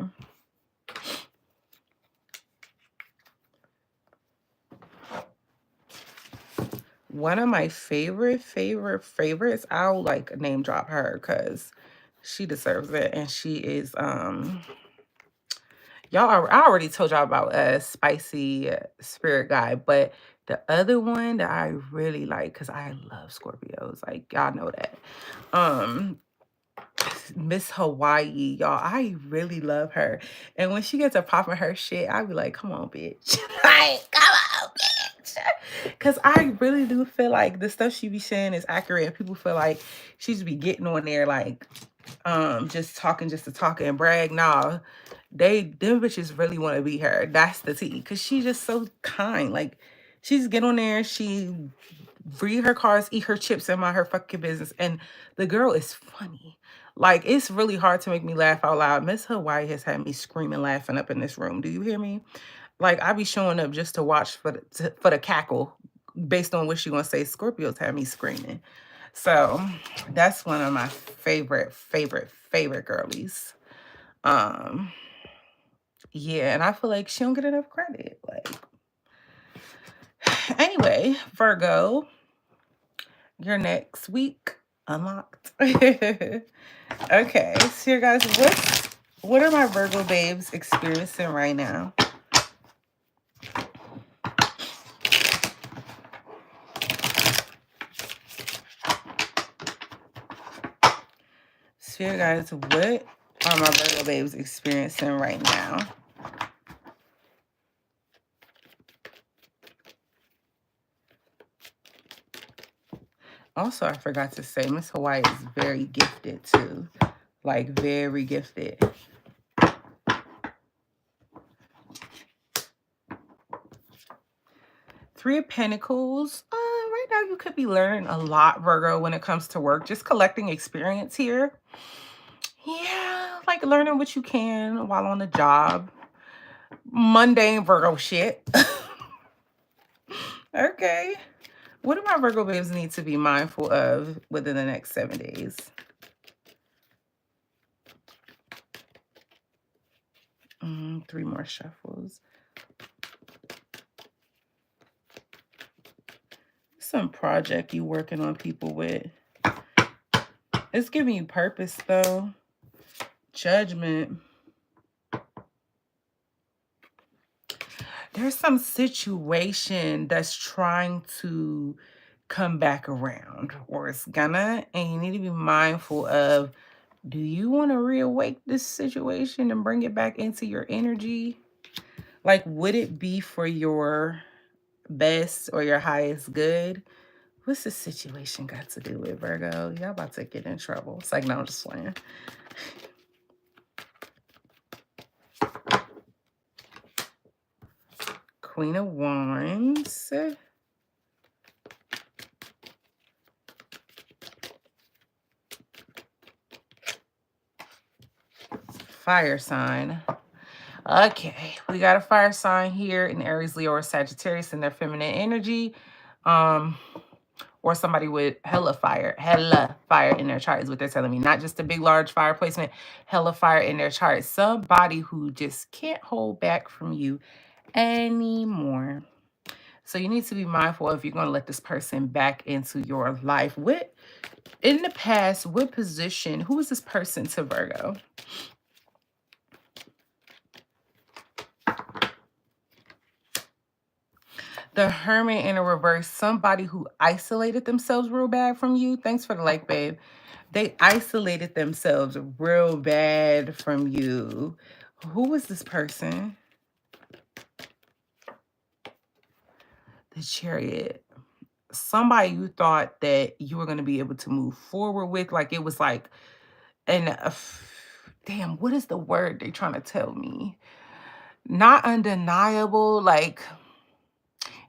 One of my favorites, I'll like name drop her because she deserves it. And she is, I already told y'all about a spicy spirit guy, but the other one that I really like, because I love Scorpios, like y'all know that. Miss Hawaii, y'all. I really love her. And when she gets to popping her shit, I be like, come on, bitch. Like, come on, bitch. Because I really do feel like the stuff she be saying is accurate. And people feel like she should be getting on there, like, just talking just to talk and brag. Nah, them bitches really want to be her. That's the tea. Because she's just so kind. Like, she just get on there, she read her cards, eat her chips, and mind her fucking business. And the girl is funny. Like, it's really hard to make me laugh out loud. Miss Hawaii has had me screaming, laughing up in this room. Do you hear me? Like, I be showing up just to watch for the cackle based on what she gonna say. Scorpios have me screaming. So that's one of my favorite girlies. Yeah, and I feel like she don't get enough credit. Like, anyway, Virgo, your next week unlocked. Okay, so here guys, what are my Virgo babes experiencing right now? So here guys, what are my Virgo babes experiencing right now? Also, I forgot to say, Miss Hawaii is very gifted too. Like, very gifted. Three of Pentacles. Right now, you could be learning a lot, Virgo, when it comes to work. Just collecting experience here. Yeah, like learning what you can while on the job. Mundane Virgo shit. Okay. What do my Virgo babes need to be mindful of within the next 7 days? Three more shuffles. Some project you working on people with. It's giving you purpose though. Judgment. There's some situation that's trying to come back around, or it's gonna, and you need to be mindful of, do you want to reawake this situation and bring it back into your energy? Like, would it be for your best or your highest good? What's this situation got to do with Virgo? Y'all about to get in trouble. It's like, no, I'm just playing. Queen of Wands. Fire sign. Okay, we got a fire sign here in Aries, Leo, or Sagittarius in their feminine energy. Or somebody with hella fire in their chart is what they're telling me. Not just a big, large fire placement, hella fire in their chart. Somebody who just can't hold back from you anymore. So you need to be mindful if you're going to let this person back into your life. In the past, what position, who is this person to Virgo? The Hermit in a reverse, somebody who isolated themselves real bad from you. Thanks for the like, babe. They isolated themselves real bad from you. Who was this person? The Chariot. somebody you thought that you were going to be able to move forward with. Like it was like, and damn, what is the word they're trying to tell me? Not undeniable. Like,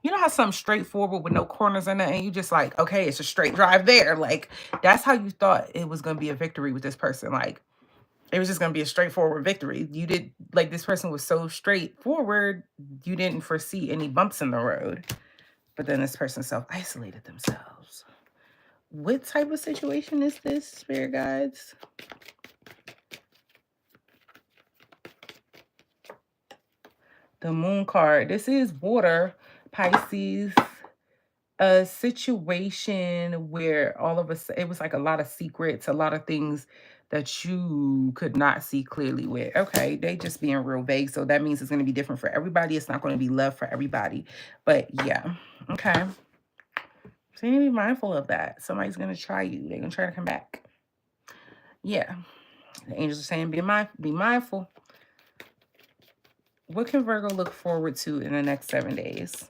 you know how something straightforward with no corners in it, and you just like, okay, it's a straight drive there. Like, that's how you thought it was going to be a victory with this person. Like, it was just going to be a straightforward victory. You did, like, this person was so straightforward, you didn't foresee any bumps in the road. But then this person self-isolated themselves. What type of situation is this, spirit guides? The moon card. This is water, Pisces. A situation where all of us, it was like a lot of secrets, a lot of things that you could not see clearly with. Okay, they just being real vague. So that means it's going to be different for everybody. It's not going to be love for everybody. But yeah, okay. So you need to be mindful of that. Somebody's going to try you. They're going to try to come back. Yeah. The angels are saying be mindful. What can Virgo look forward to in the next 7 days?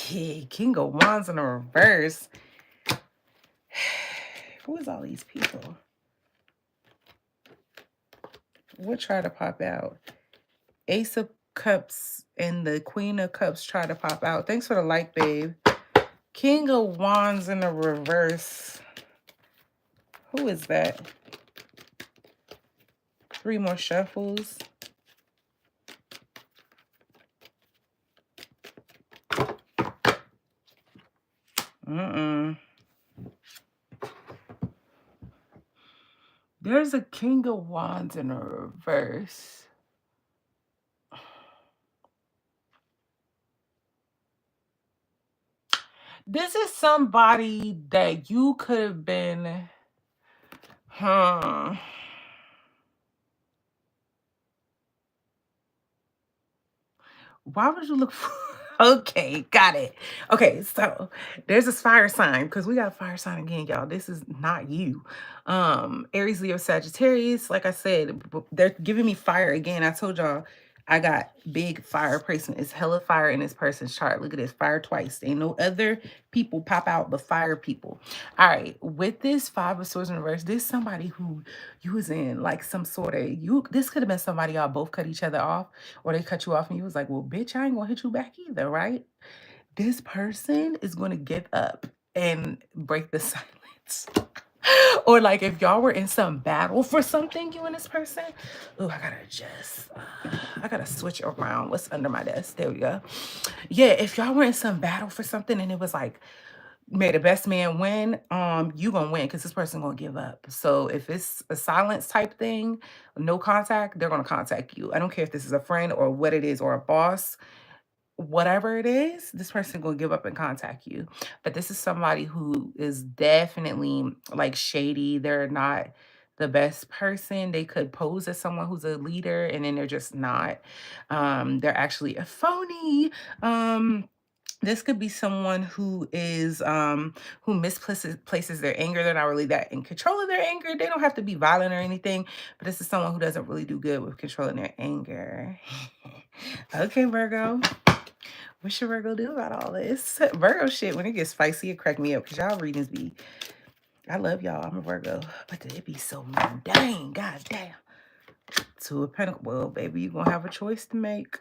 Yeah, King of Wands in the reverse. Who is all these people? What try to pop out? Ace of Cups and the Queen of Cups try to pop out. Thanks for the like, babe. King of Wands in the reverse. Who is that? 3 more shuffles. There's a King of Wands in a reverse. This is somebody that you could have been, why would you look for? Okay, got it. Okay, so there's this fire sign, because we got a fire sign again, y'all. This is not you. Aries, Leo, Sagittarius. Like I said, they're giving me fire again. I told y'all I got big fire placement. It's hella fire in this person's chart. Look at this, fire twice. Ain't no other people pop out but fire people. All right, with this 5 of Swords in reverse, this somebody who you was in like some sort of, this could have been somebody y'all both cut each other off, or they cut you off and you was like, well, bitch, I ain't gonna hit you back either, right? This person is gonna give up and break the silence. Or like if y'all were in some battle for something, you and this person. Oh, I gotta adjust. I gotta switch around. What's under my desk? There we go. Yeah, if y'all were in some battle for something and it was like, may the best man win, you gonna win because this person gonna give up. So if it's a silence type thing, no contact, they're gonna contact you. I don't care if this is a friend or what it is, or a boss, whatever it is, this person gonna give up and contact you. But this is somebody who is definitely like shady. They're not the best person. They could pose as someone who's a leader and then they're just not. They're actually a phony. This could be someone who is who misplaces their anger. They're not really that in control of their anger. They don't have to be violent or anything, but this is someone who doesn't really do good with controlling their anger. Okay, Virgo. What should Virgo do about all this? Virgo shit, when it gets spicy, it crack me up because y'all readings be, I love y'all, I'm a Virgo, but it be so mundane, god damn. 2 of Pentacles. Well, baby, you're gonna have a choice to make.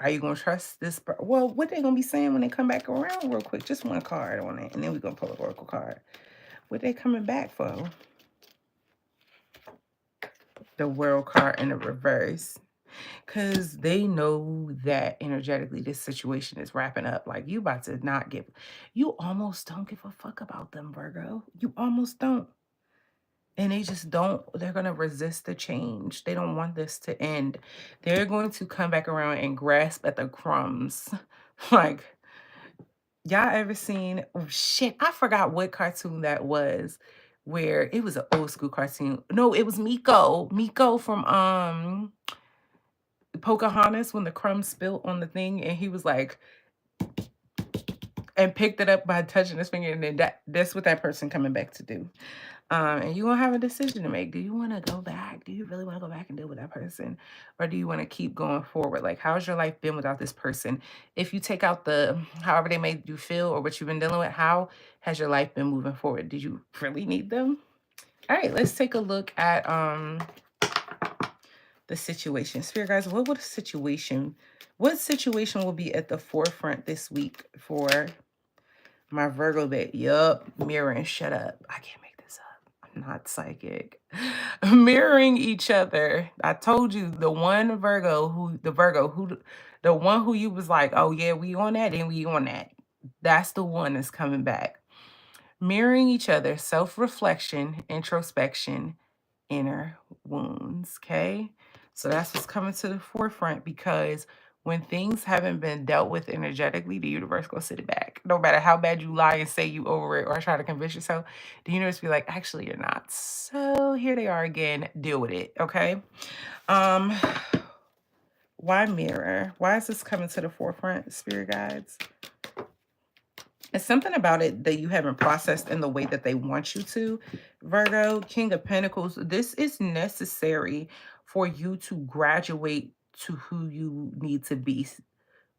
Are you going to trust this? Well, what they going to be saying when they come back around real quick? Just one card on it, and then we're going to pull an oracle card. What they coming back for? The World card in the reverse. Because they know that energetically this situation is wrapping up. Like, you about to not give... You almost don't give a fuck about them, Virgo. You almost don't. And they just don't, they're going to resist the change. They don't want this to end. They're going to come back around and grasp at the crumbs. Like, y'all ever seen, oh shit, I forgot what cartoon that was, where it was an old school cartoon. No, it was Miko. Miko from Pocahontas, when the crumbs spilt on the thing and he was like, and picked it up by touching his finger, and then that's what that person coming back to do. And you're gonna have a decision to make. Do you want to go back? Do you really want to go back and deal with that person? Or do you want to keep going forward? Like, how's your life been without this person? If you take out the however they made you feel or what you've been dealing with, how has your life been moving forward? Did you really need them? All right, let's take a look at the situation. Spirit guys, what situation will be at the forefront this week for my Virgo bit? Yup, mirroring. Shut up. I can't make this up. I'm not psychic. Mirroring each other. I told you the one the one who you was like, oh yeah, we on that and we on that. That's the one that's coming back. Mirroring each other, self-reflection, introspection, inner wounds. Okay. So that's what's coming to the forefront, because when things haven't been dealt with energetically, the universe gonna sit it back. No matter how bad you lie and say you over it or try to convince yourself, the universe be like, actually, you're not. So here they are again. Deal with it. Okay. Um, why mirror? Why is this coming to the forefront, spirit guides? It's something about it that you haven't processed in the way that they want you to, Virgo. King of Pentacles, this is necessary for you to graduate to who you need to be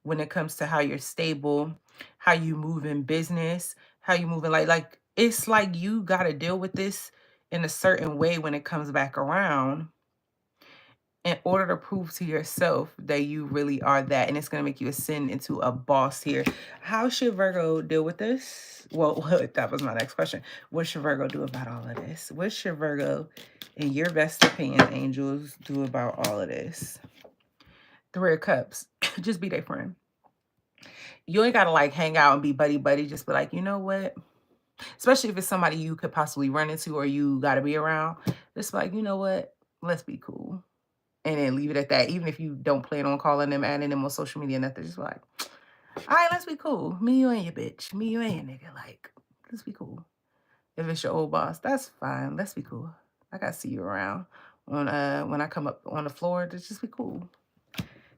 when it comes to how you're stable, how you move in business, how you move in like it's like you got to deal with this in a certain way when it comes back around, in order to prove to yourself that you really are that. And it's going to make you ascend into a boss here. How should Virgo deal with this? Well, that was my next question. What should Virgo do about all of this? What should Virgo, in your best opinion, angels, do about all of this? Three of Cups. Just be their friend. You ain't got to like hang out and be buddy. Just be like, you know what? Especially if it's somebody you could possibly run into or you got to be around. Just like, you know what? Let's be cool. And then leave it at that. Even if you don't plan on calling them, adding them on social media, nothing. Just like, all right, let's be cool. Me, you, and your bitch. Me, you, and your nigga. Like, let's be cool. If it's your old boss, that's fine. Let's be cool. I gotta see you around on when I come up on the floor. Just be cool.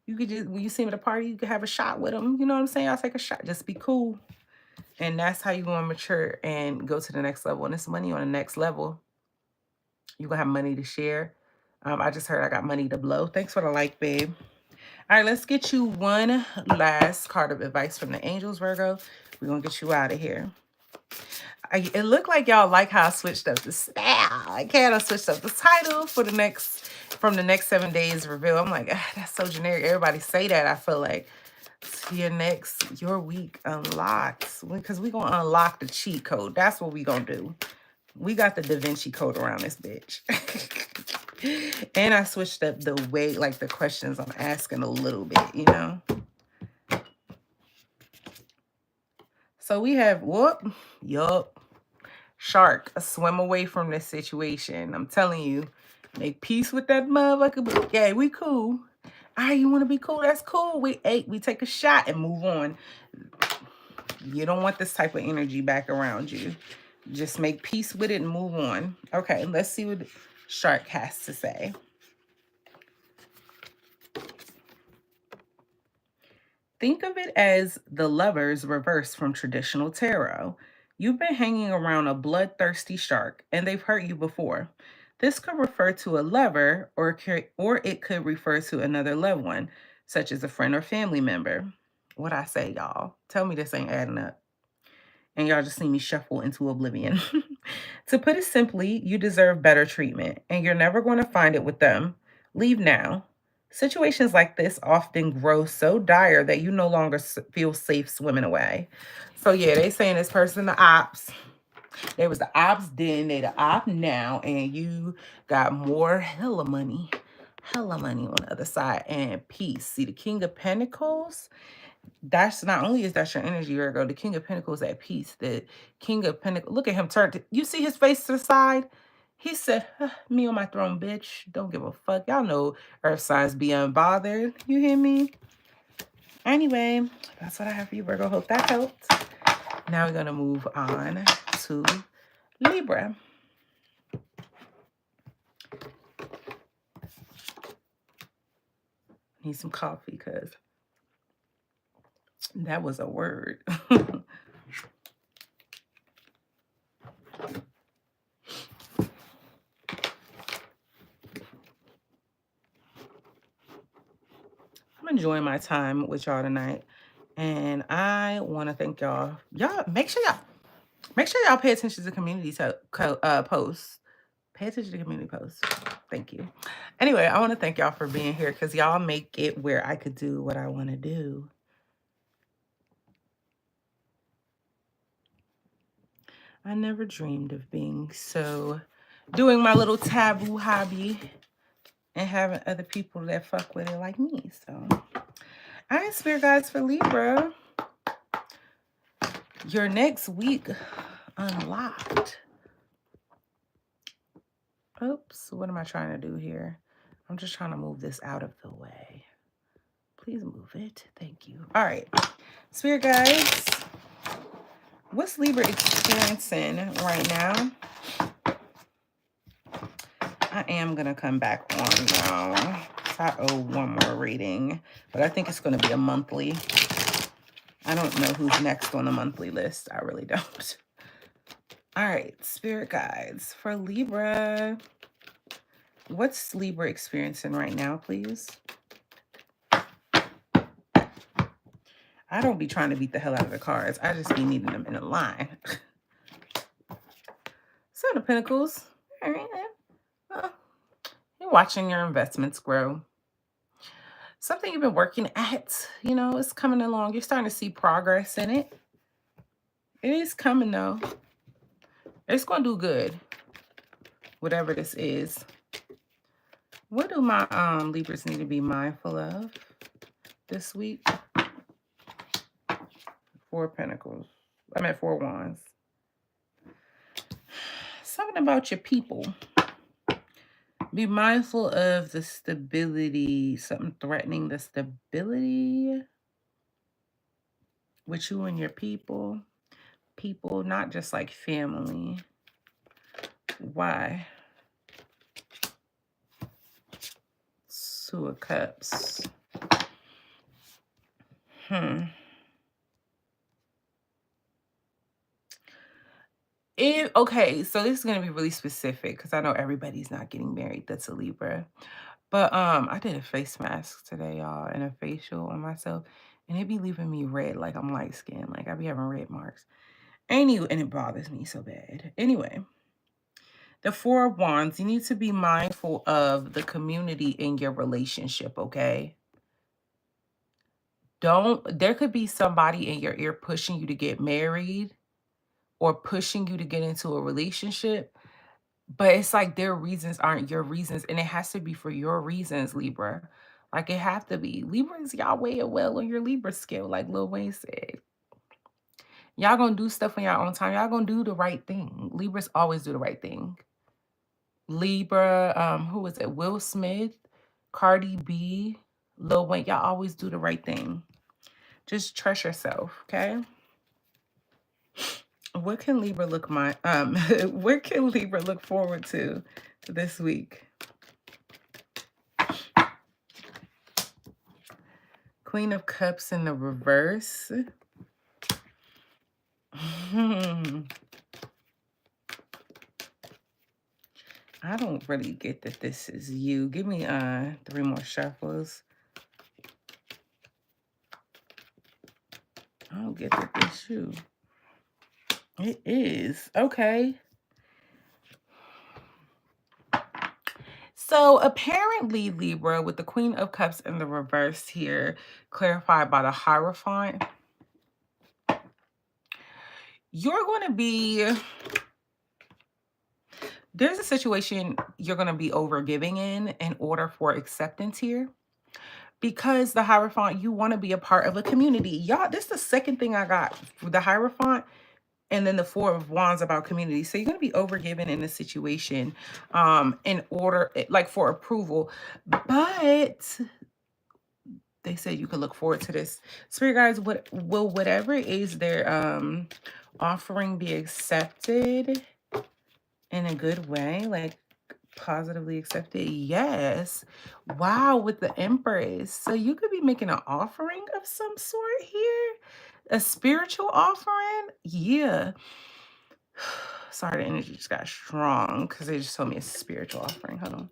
You could just, when you see him at a party, you could have a shot with him. You know what I'm saying? I'll take a shot. Just be cool. And that's how you're gonna mature and go to the next level. And it's money on the next level. You're gonna have money to share. I just heard I got money to blow. Thanks for the like, babe. All right, let's get you one last card of advice from the angels, Virgo. We're going to get you out of here. It looked like y'all like how I switched up the style. I kind of switched up the title for from the next 7 days reveal. I'm like, that's so generic. Everybody say that. I feel like your week unlocked. Because we're going to unlock the cheat code. That's what we're going to do. We got the Da Vinci Code around this bitch. And I switched up the way, like the questions I'm asking a little bit, you know? So we have, shark, swim away from this situation. I'm telling you, make peace with that motherfucker. Yeah, we cool. All right, you want to be cool? That's cool. We take a shot and move on. You don't want this type of energy back around you. Just make peace with it and move on. Okay, let's see what Shark has to say. Think of it as the Lovers reversed from traditional tarot. You've been hanging around a bloodthirsty shark, and they've hurt you before. This could refer to a lover, or it could refer to another loved one, such as a friend or family member. What I say, y'all? Tell me this ain't adding up. And y'all just see me shuffle into oblivion. To put it simply, you deserve better treatment, and you're never going to find it with them. Leave now. Situations like this often grow so dire that you no longer feel safe swimming away. So yeah, they saying this person the ops. They was the ops then, they the op now, and you got more hella money on the other side, and peace. See, the King of Pentacles, that's not only is that your energy, Virgo, the King of Pentacles at peace. The King of Pentacles, look at him turn. You see his face to the side? He said, me on my throne, bitch. Don't give a fuck. Y'all know earth signs be unbothered. You hear me? Anyway, that's what I have for you, Virgo. Hope that helped. Now we're going to move on to Libra. Need some coffee because that was a word. I'm enjoying my time with y'all tonight. And I want to thank y'all. Make sure y'all pay attention to community posts. Pay attention to community posts. Thank you. Anyway, I want to thank y'all for being here because y'all make it where I could do what I want to do. I never dreamed of doing my little taboo hobby and having other people that fuck with it like me. So, all right, spirit guides for Libra. Your next week unlocked. Oops, what am I trying to do here? I'm just trying to move this out of the way. Please move it. Thank you. All right, spirit guides. What's Libra experiencing right now? I am going to come back on now. I owe one more reading, but I think it's going to be a monthly. I don't know who's next on the monthly list. I really don't. All right, spirit guides for Libra. What's Libra experiencing right now, please? I don't be trying to beat the hell out of the cards. I just be needing them in a line. Seven of Pentacles. All right. You're watching your investments grow. Something you've been working at, it's coming along. You're starting to see progress in it. It is coming, though. It's going to do good, whatever this is. What do my Libras need to be mindful of this week? Four Pentacles. I meant Four Wands. Something about your people. Be mindful of the stability, something threatening the stability with you and your people. People, not just like family. Why? Two of Cups. Okay, so this is going to be really specific because I know everybody's not getting married that's a Libra. But I did a face mask today, y'all, and a facial on myself, and it be leaving me red like I'm light skinned. Like I be having red marks. And it bothers me so bad. Anyway, the Four of Wands, you need to be mindful of the community in your relationship, okay? There could be somebody in your ear pushing you to get married or pushing you to get into a relationship, but it's like their reasons aren't your reasons, and it has to be for your reasons, Libra. Like it have to be. Libras, y'all weigh it well on your Libra scale, like Lil Wayne said. Y'all gonna do stuff on your own time. Y'all gonna do the right thing. Libras always do the right thing. Libra, who is it? Will Smith, Cardi B, Lil Wayne. Y'all always do the right thing. Just trust yourself, okay? What can Libra what can Libra look forward to this week? Queen of Cups in the reverse. I don't really get that this is you. Give me 3 more shuffles. I don't get that this you. It is. Okay. So apparently, Libra, with the Queen of Cups in the reverse here, clarified by the Hierophant, you're going to be... There's a situation you're going to be overgiving in order for acceptance here. Because the Hierophant, you want to be a part of a community. Y'all, this is the second thing I got. The Hierophant and then the Four of Wands about community. So you're going to be overgiven in this situation in order, like for approval. But they said you could look forward to this. Spirit guides, whatever is their offering be accepted in a good way, like positively accepted? Yes. Wow, with the Empress. So you could be making an offering of some sort here. A spiritual offering? Yeah. Sorry, the energy just got strong because they just told me a spiritual offering. Hold on.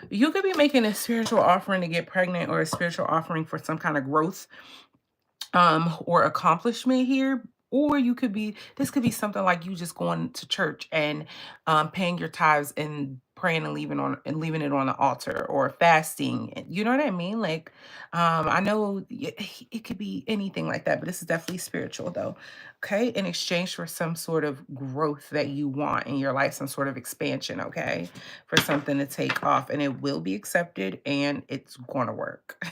You could be making a spiritual offering to get pregnant, or a spiritual offering for some kind of growth or accomplishment here. Or you could be, this could be something like you just going to church and paying your tithes and praying and leaving it on the altar, or fasting. You know what I mean? Like, I know it could be anything like that, but this is definitely spiritual though. Okay, in exchange for some sort of growth that you want in your life, some sort of expansion. Okay, for something to take off, and it will be accepted and it's going to work.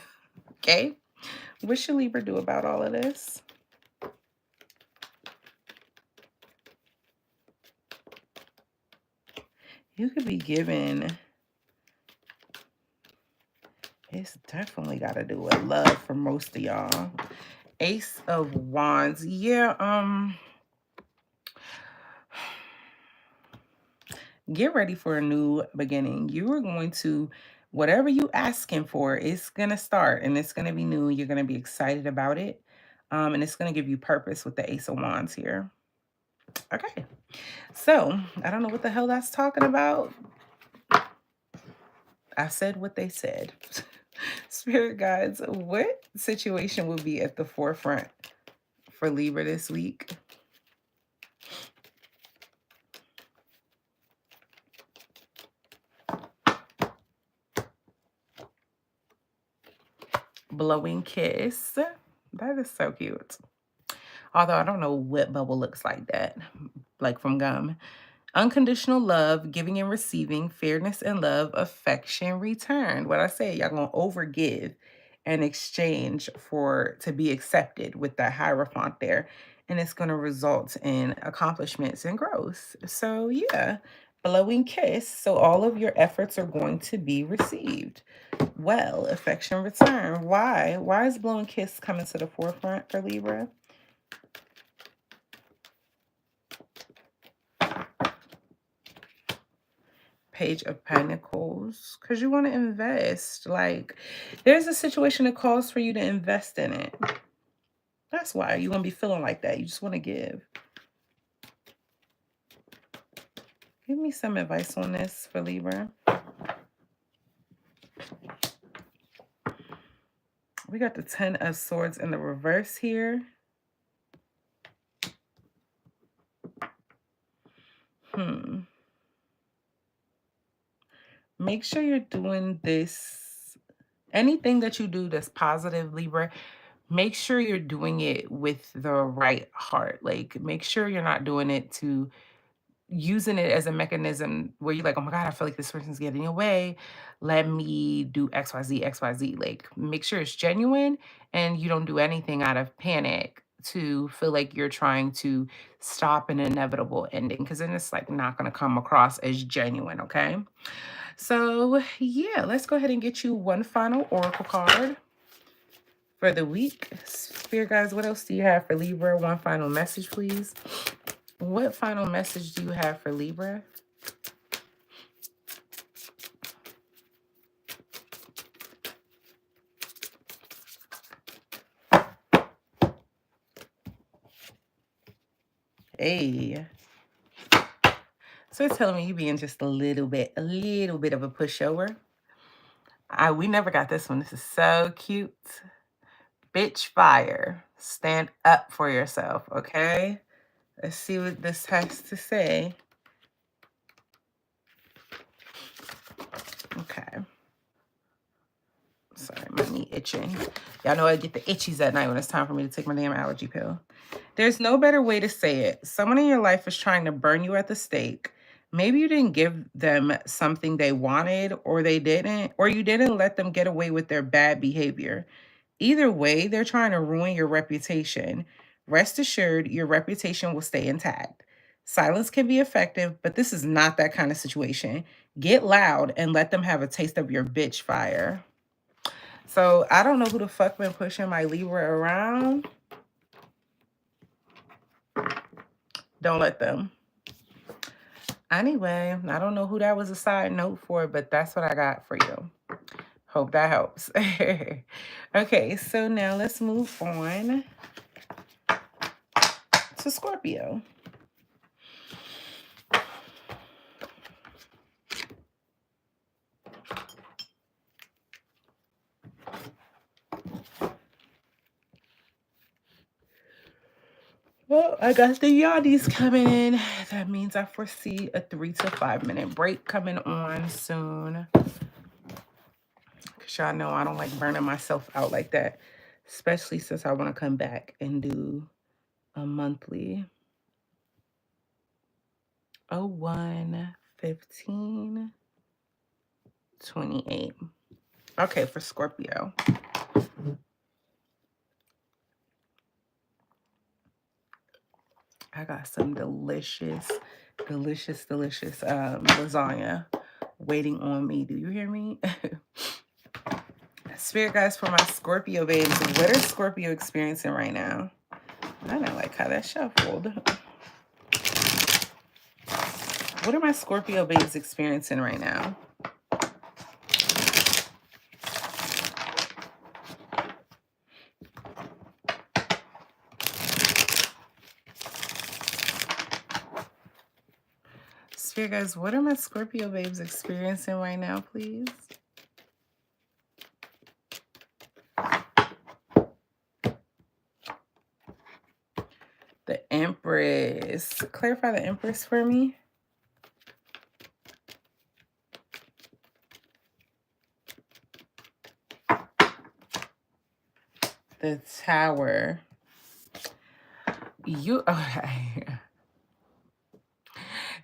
Okay. What should Libra do about all of this? You could be given, it's definitely got to do with love for most of y'all. Ace of Wands. Yeah, get ready for a new beginning. You are going to, whatever you asking for, it's going to start and it's going to be new. You're going to be excited about it. And it's going to give you purpose with the Ace of Wands here. Okay. So I don't know what the hell that's talking about. I said what they said. Spirit guides, what situation will be at the forefront for Libra this week? Blowing kiss. That is so cute. Although I don't know what bubble looks like that, like from gum. Unconditional love, giving and receiving, fairness and love, affection returned. What I say, y'all gonna overgive and exchange for to be accepted with that Hierophant there. And it's gonna result in accomplishments and growth. So yeah, blowing kiss. So all of your efforts are going to be received. Well, affection return. Why? Why is blowing kiss coming to the forefront for Libra? Page of Pentacles, because you want to invest. Like, there's a situation that calls for you to invest in it. That's why you're going to be feeling like that. You just want to give. Give me some advice on this for Libra. We got the 10 of Swords in the reverse here. Make sure you're doing this. Anything that you do that's positive, Libra, make sure you're doing it with the right heart. Like, make sure you're not doing it to using it as a mechanism where you're like, oh my God, I feel like this person's getting in the way. Let me do XYZ, XYZ. Like, make sure it's genuine and you don't do anything out of panic to feel like you're trying to stop an inevitable ending, because then it's like not going to come across as genuine. Okay. So yeah, let's go ahead and get you one final oracle card for the week. Spirit guys, what else do you have for Libra? One final message, please. What final message do you have for Libra? Hey. So it's telling me you being just a little bit of a pushover. We never got this one. This is so cute. Bitch fire. Stand up for yourself, okay? Let's see what this has to say. Okay. Sorry, my knee itching. Y'all know I get the itchies at night when it's time for me to take my damn allergy pill. There's no better way to say it. Someone in your life is trying to burn you at the stake. Maybe you didn't give them something they wanted, or they didn't, or you didn't let them get away with their bad behavior. Either way, they're trying to ruin your reputation. Rest assured, your reputation will stay intact. Silence can be effective, but this is not that kind of situation. Get loud and let them have a taste of your bitch fire. So I don't know who the fuck been pushing my Libra around. Don't let them. Anyway, I don't know who that was a side note for, but that's what I got for you. Hope that helps. Okay, so now let's move on to Scorpio. Well, I got the yawnies coming in. That means I foresee a 3 to 5 minute break coming on soon. Because y'all know I don't like burning myself out like that, especially since I want to come back and do a monthly. 01/15/28. Okay, for Scorpio. I got some delicious lasagna waiting on me. Do you hear me? Spirit guys, for my Scorpio babes, what is Scorpio experiencing right now? I don't like how that shuffled. What are my Scorpio babes experiencing right now? Spirit guys, what are my Scorpio babes experiencing right now, please? The Empress. Clarify the Empress for me. The Tower. Okay.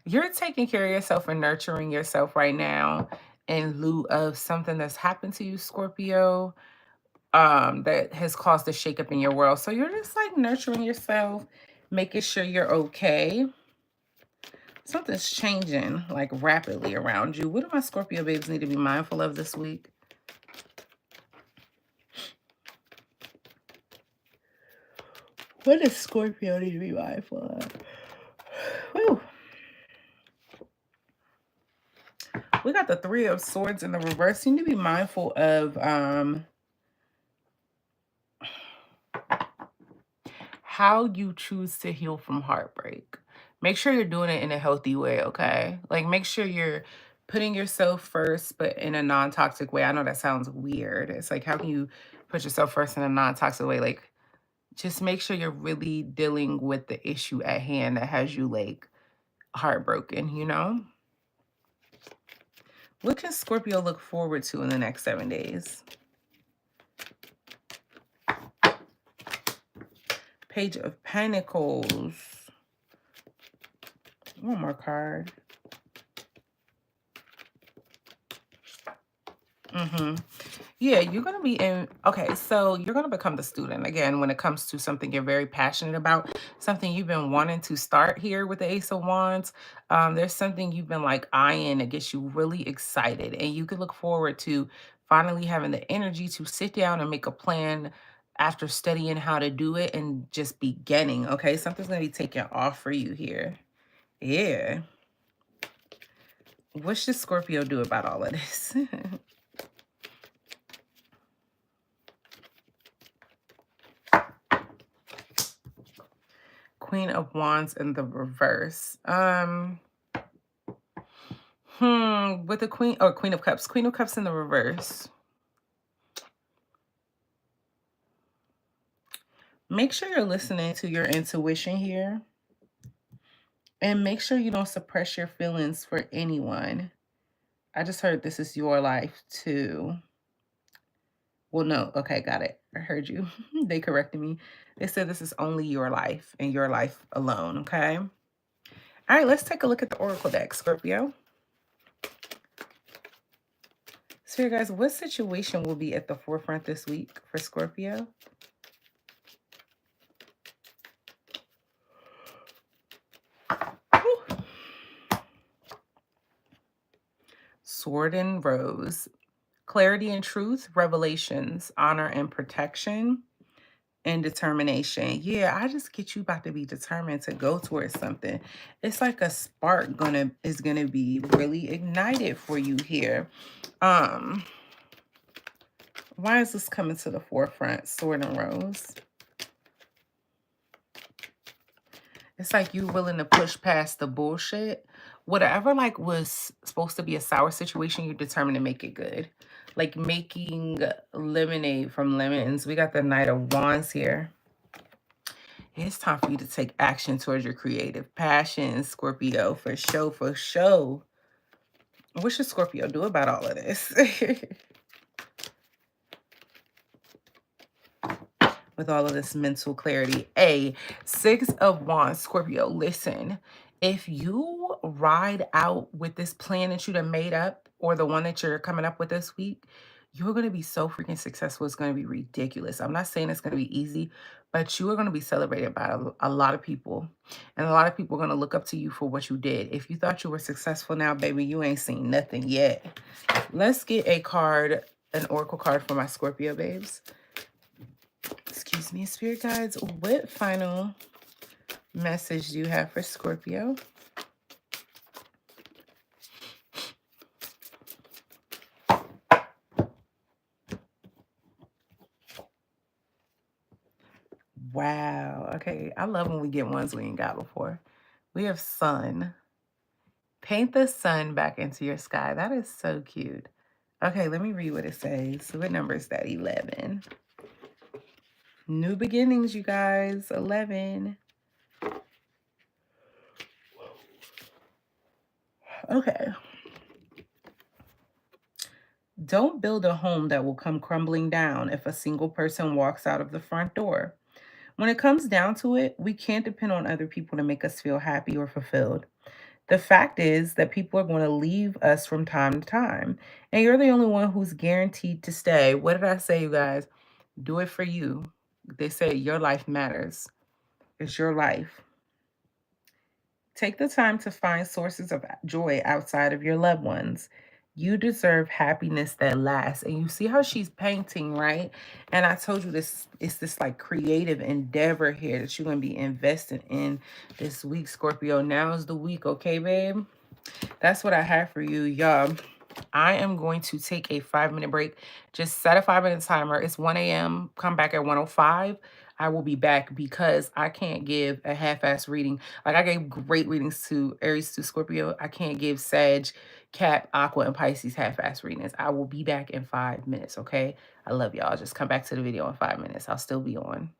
You're taking care of yourself and nurturing yourself right now in lieu of something that's happened to you, Scorpio, that has caused a shakeup in your world. So you're just like nurturing yourself, making sure you're okay. Something's changing like rapidly around you. What do my Scorpio babes need to be mindful of this week? What does Scorpio need to be mindful of? Whew. We got the Three of Swords in the reverse. You need to be mindful of how you choose to heal from heartbreak. Make sure you're doing it in a healthy way, okay? Like, make sure you're putting yourself first, but in a non-toxic way. I know that sounds weird. It's like, how can you put yourself first in a non-toxic way? Like, just make sure you're really dealing with the issue at hand that has you, like, heartbroken, you know? What can Scorpio look forward to in the next 7 days? Page of Pentacles. One more card. Yeah, you're going to be in. Okay, so you're going to become the student again when it comes to something you're very passionate about, something you've been wanting to start here with the Ace of Wands. There's something you've been like eyeing that gets you really excited, and you can look forward to finally having the energy to sit down and make a plan after studying how to do it and just beginning. Okay, something's going to be taken off for you here. Yeah. What should Scorpio do about all of this? Queen of Wands in the reverse. With the Queen or Queen of Cups. Queen of Cups in the reverse. Make sure you're listening to your intuition here. And make sure you don't suppress your feelings for anyone. I just heard this is your life too. Well, no. Okay, got it. I heard you. They corrected me. They said this is only your life and your life alone, okay? All right, let's take a look at the Oracle deck, Scorpio. So, guys, what situation will be at the forefront this week for Scorpio? Whew. Sword and Rose. Clarity and truth, revelations, honor and protection, and determination. Yeah, I just get you about to be determined to go towards something. It's like a spark is gonna be really ignited for you here. Why is this coming to the forefront? Sword and Rose. It's like you willing to push past the bullshit. Whatever like was supposed to be a sour situation, you're determined to make it good. Like making lemonade from lemons. We got the Knight of Wands here. It's time for you to take action towards your creative passions, Scorpio, for show, for show. What should Scorpio do about all of this? With all of this mental clarity. Six of Wands, Scorpio, listen. If you ride out with this plan that you done made up, or the one that you're coming up with this week, you're going to be so freaking successful. It's going to be ridiculous. I'm not saying it's going to be easy, but you are going to be celebrated by a lot of people. And a lot of people are going to look up to you for what you did. If you thought you were successful now, baby, you ain't seen nothing yet. Let's get a card, an oracle card for my Scorpio babes. Excuse me, spirit guides. What final message do you have for Scorpio? Wow. Okay. I love when we get ones we ain't got before. We have sun. Paint the sun back into your sky. That is so cute. Okay, let me read what it says. So what number is that? 11. New beginnings, you guys. 11. Okay. Don't build a home that will come crumbling down if a single person walks out of the front door. When it comes down to it, we can't depend on other people to make us feel happy or fulfilled. The fact is that people are going to leave us from time to time, and you're the only one who's guaranteed to stay. What did I say, you guys? Do it for you. They say your life matters. It's your life. Take the time to find sources of joy outside of your loved ones. You deserve happiness that lasts. And you see how she's painting, right? And I told you this, it's this like creative endeavor here that you're going to be investing in this week, Scorpio. Now is the week, okay, babe? That's what I have for you, y'all. I am going to take a 5-minute break. Just set a 5-minute timer. It's 1 a.m. Come back at 1:05. I will be back because I can't give a half-ass reading. Like I gave great readings to Aries to Scorpio. I can't give Sag, Cap, Aqua, and Pisces half-ass readings. I will be back in 5 minutes, okay? I love y'all. Just come back to the video in 5 minutes. I'll still be on.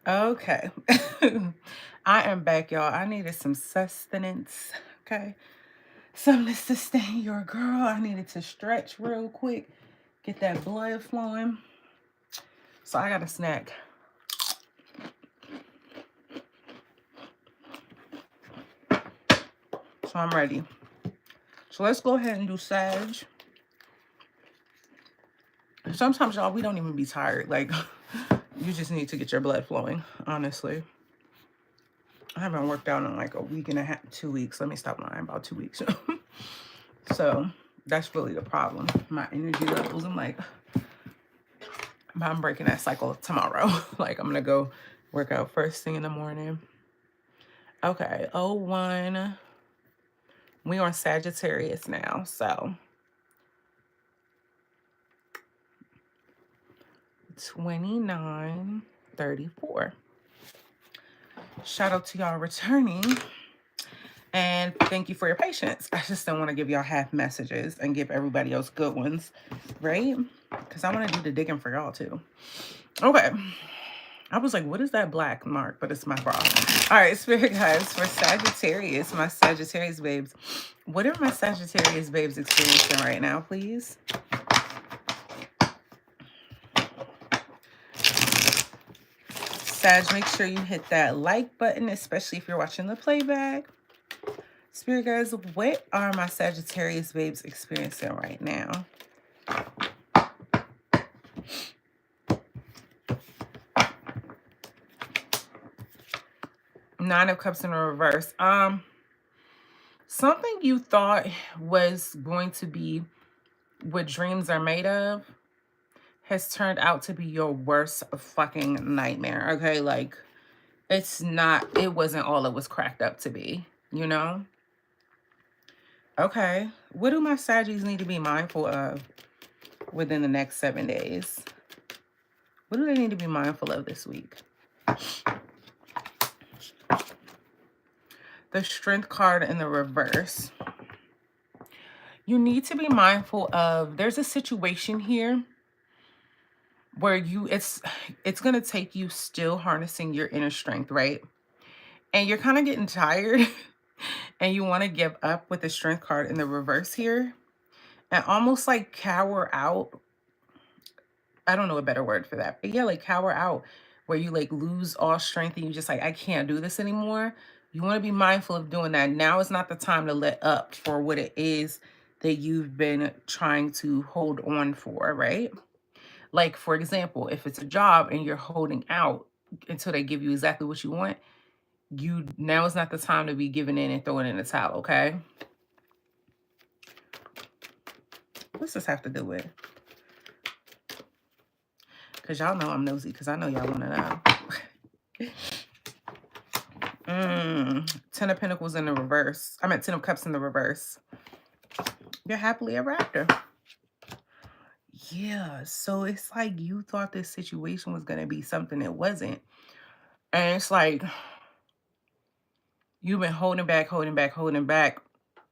Okay. I am back, y'all. I needed some sustenance. Okay. Something to sustain your girl. I needed to stretch real quick, get that blood flowing. So I got a snack. So I'm ready. So let's go ahead and do Sag. Sometimes, y'all, we don't even be tired. Like, you just need to get your blood flowing, honestly. I haven't worked out in like a week and a half, 2 weeks. Let me stop lying, about 2 weeks. So that's really the problem. My energy levels, I'm like, I'm breaking that cycle tomorrow. Like, I'm going to go work out first thing in the morning. Okay, 01. We are on Sagittarius now, so 2934. Shout out to y'all returning. And thank you for your patience. I just don't want to give y'all half messages and give everybody else good ones, right? Because I want to do the digging for y'all too. Okay. I was like, what is that black mark? But it's my bra. All right, Spirit guys, for Sagittarius, my Sagittarius babes. What are my Sagittarius babes experiencing right now, please? Sag, make sure you hit that like button, especially if you're watching the playback. Spirit guys, what are my Sagittarius babes experiencing right now? Nine of Cups in reverse. Something you thought was going to be what dreams are made of has turned out to be your worst fucking nightmare. Okay, like it wasn't all it was cracked up to be, you know? Okay, what do my Saggies need to be mindful of within the next 7 days? What do they need to be mindful of this week? The Strength card in the reverse. You need to be mindful of, there's a situation here where it's going to take you still harnessing your inner strength, right? And you're kind of getting tired and you want to give up with the Strength card in the reverse here and almost like cower out. I don't know a better word for that, but yeah, like cower out, where you like lose all strength and you just like, I can't do this anymore. You want to be mindful of doing that. Now is not the time to let up for what it is that you've been trying to hold on for, right? Like, for example, if it's a job and you're holding out until they give you exactly what you want, now is not the time to be giving in and throwing in the towel, okay? What's this have to do with? Because y'all know I'm nosy, because I know y'all want to know. 10 of Pentacles in the reverse. I meant 10 of Cups in the reverse. You're happily ever after. Yeah, so it's like you thought this situation was going to be something it wasn't. And it's like you've been holding back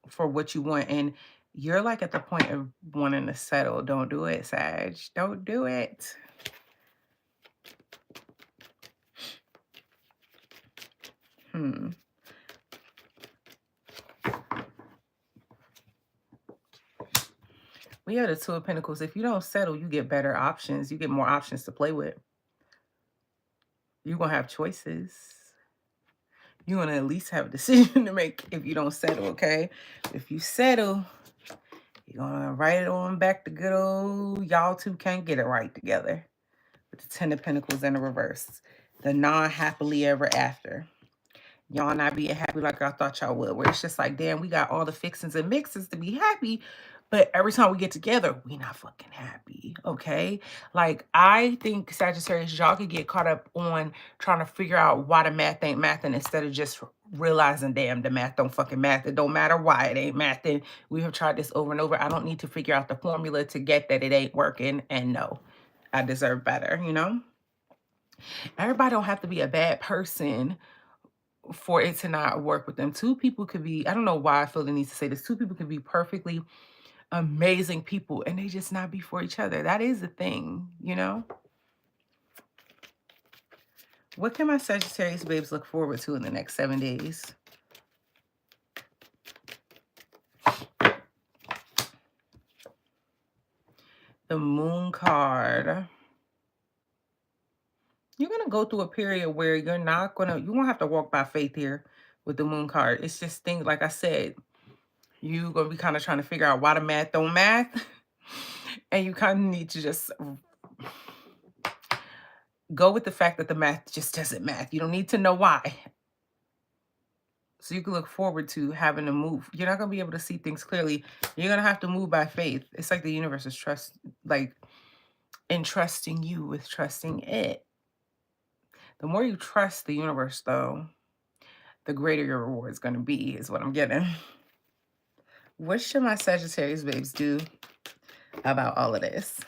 for what you want. And you're like at the point of wanting to settle. Don't do it, Sag. Don't do it. We have the Two of Pentacles. If you don't settle, you get better options. You get more options to play with. You're going to have choices. You're going to at least have a decision to make if you don't settle, okay? If you settle, you're going to write it on back to good old y'all two can't get it right together. With the 10 of Pentacles in the reverse. The non-happily ever after. Y'all not being happy like I thought y'all would. Where it's just like, damn, we got all the fixings and mixes to be happy. But every time we get together, we not fucking happy, okay? Like, I think, Sagittarius, y'all could get caught up on trying to figure out why the math ain't mathing instead of just realizing, damn, the math don't fucking math. It don't matter why it ain't mathing. We have tried this over and over. I don't need to figure out the formula to get that it ain't working. And no, I deserve better, you know? Everybody don't have to be a bad person for it to not work with them. Two people could be, I don't know why I feel the need to say this, two people could be perfectly amazing people and they just not be for each other. That is a thing, you know? What can my Sagittarius babes look forward to in the next 7 days? The Moon card. You're going to go through a period where you won't have to walk by faith here with the Moon card. It's just things, like I said, you're going to be kind of trying to figure out why the math don't math. And you kind of need to just go with the fact that the math just doesn't math. You don't need to know why. So you can look forward to having to move. You're not going to be able to see things clearly. You're going to have to move by faith. It's like the universe is entrusting you with trusting it. The more you trust the universe, though, the greater your reward is going to be, is what I'm getting. What should my Sagittarius babes do about all of this?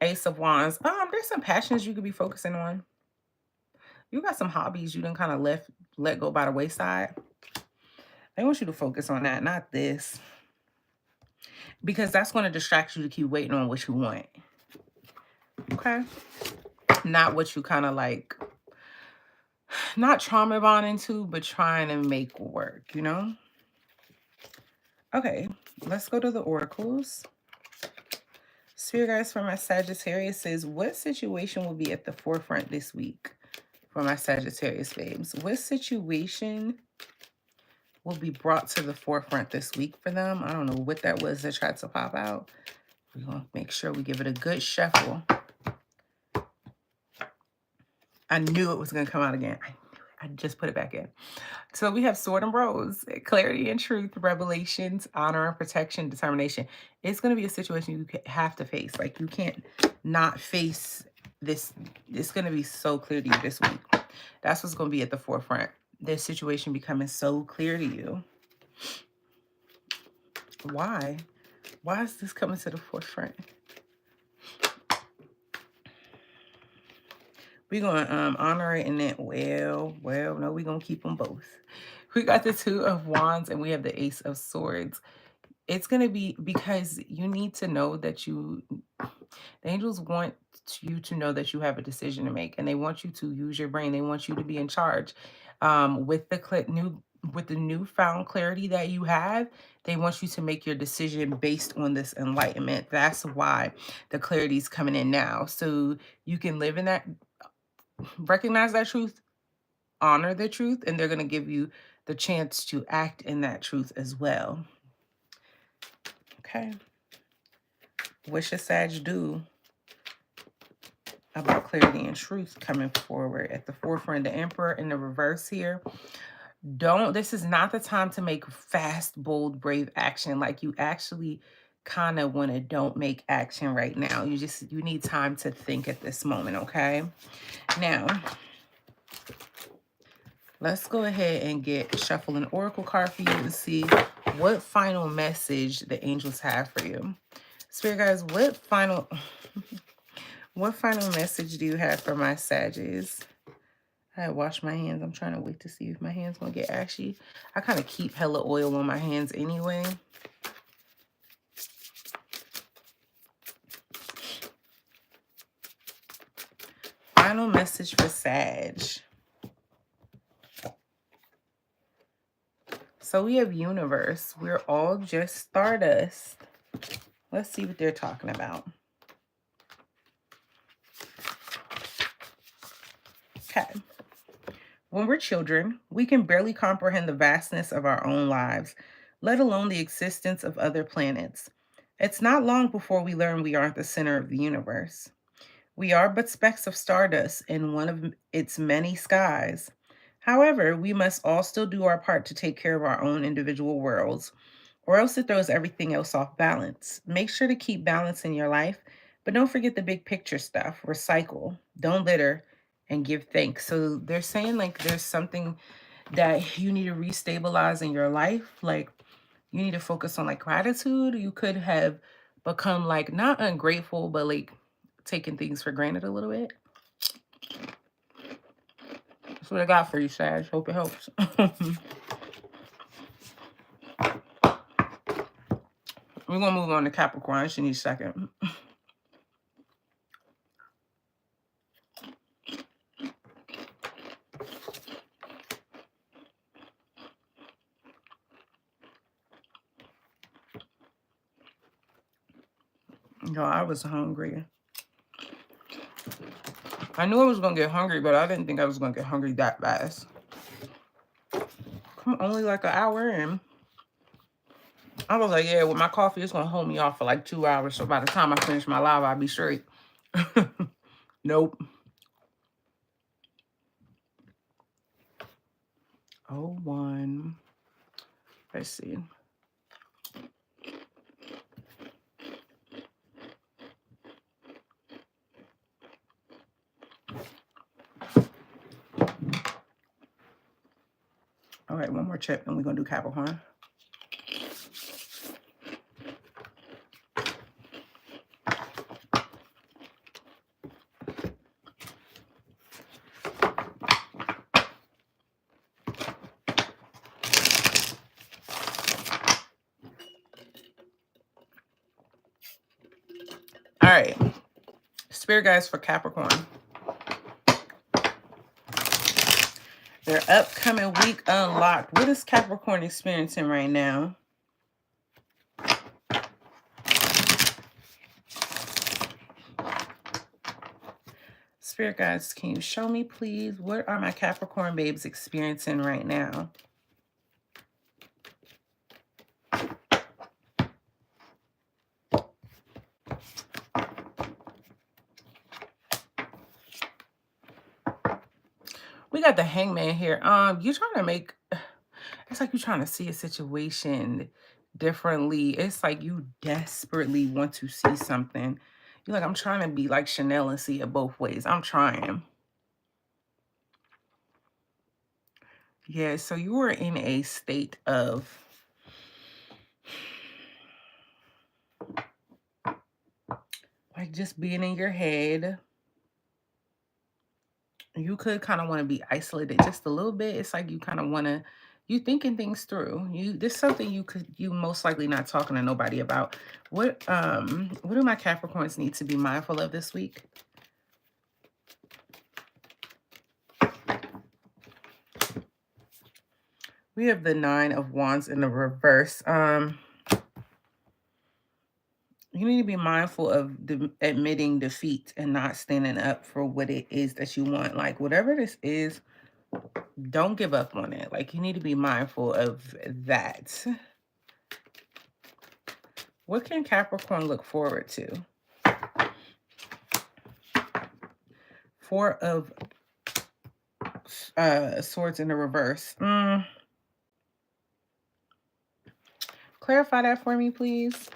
Ace of Wands. There's some passions you could be focusing on. You got some hobbies you done kind of let go by the wayside. I want you to focus on that, not this. Because that's going to distract you to keep waiting on what you want. Okay? Not what you kind of like, not trauma bond into, but trying to make work, you know? Okay, let's go to the oracles. Spirit guides for my Sagittarius says, what situation will be at the forefront this week for my Sagittarius babes? What situation will be brought to the forefront this week for them? I don't know what that was that tried to pop out. We're going to make sure we give it a good shuffle. I knew it was going to come out again. I just put it back in. So we have Sword and Rose, clarity and truth, revelations, honor and protection, determination. It's going to be a situation you have to face. Like, you can't not face this. It's going to be so clear to you this week. That's what's going to be at the forefront. This situation becoming so clear to you. Why? Why is this coming to the forefront? We're going to honor it, and then, well, no, we're going to keep them both. We got the Two of Wands, and we have the Ace of Swords. It's going to be because you need to know that the angels want you to know that you have a decision to make, and they want you to use your brain. They want you to be in charge. With the newfound clarity that you have, they want you to make your decision based on this enlightenment. That's why the clarity is coming in now. So you can live in that, recognize that truth, honor the truth, and they're going to give you the chance to act in that truth as well. Okay. What should Sag do about clarity and truth coming forward at the forefront? The Emperor in the reverse here. This is not the time to make fast, bold, brave action. Like, you actually kind of want to don't make action right now. You need time to think at this moment, okay? Now, let's go ahead and shuffle an oracle card for you to see what final message the angels have for you. Spirit guys, what final message do you have for my Sagittarius? I wash my hands. I'm trying to wait to see if my hands gonna get ashy. I kind of keep hella oil on my hands anyway. Final message for Sag. So we have universe. We're all just stardust. Let's see what they're talking about. Okay. When we're children, we can barely comprehend the vastness of our own lives, let alone the existence of other planets. It's not long before we learn we aren't the center of the universe. We are but specks of stardust in one of its many skies. However, we must all still do our part to take care of our own individual worlds, or else it throws everything else off balance. Make sure to keep balance in your life, but don't forget the big picture stuff. Recycle, don't litter, and give thanks. So they're saying, like, there's something that you need to restabilize in your life. Like, you need to focus on, like, gratitude. You could have become, like, not ungrateful, but, like, taking things for granted a little bit. That's what I got for you, Sag. Hope it helps. We're going to move on to Capricorn. She needs a second. Yo, I was hungry. I knew I was going to get hungry, but I didn't think I was going to get hungry that fast. I'm only like an hour in. I was like, yeah, with my coffee, it's going to hold me off for like 2 hours. So by the time I finish my live, I'll be straight. Nope. Oh, 1. Let's see. All right, one more check, and we're going to do Capricorn. All right, Spirit guides for Capricorn. Their upcoming week unlocked. What is Capricorn experiencing right now? Spirit guides, can you show me, please? What are my Capricorn babes experiencing right now? We got the Hangman here. You're trying to make, it's like you're trying to see a situation differently. It's like you desperately want to see something. You're like, I'm trying to be like Chanel and see it both ways. I'm trying. Yeah, so you were in a state of like just being in your head. You could kind of want to be isolated just a little bit. It's like you kind of want to, you thinking things through. This is something you most likely not talking to nobody about. What do my Capricorns need to be mindful of this week? We have the 9 of Wands in the reverse. You need to be mindful of admitting defeat and not standing up for what it is that you want. Like whatever this is, don't give up on it. Like you need to be mindful of that. What can Capricorn look forward to? 4 of Swords in the reverse. Clarify that for me, please.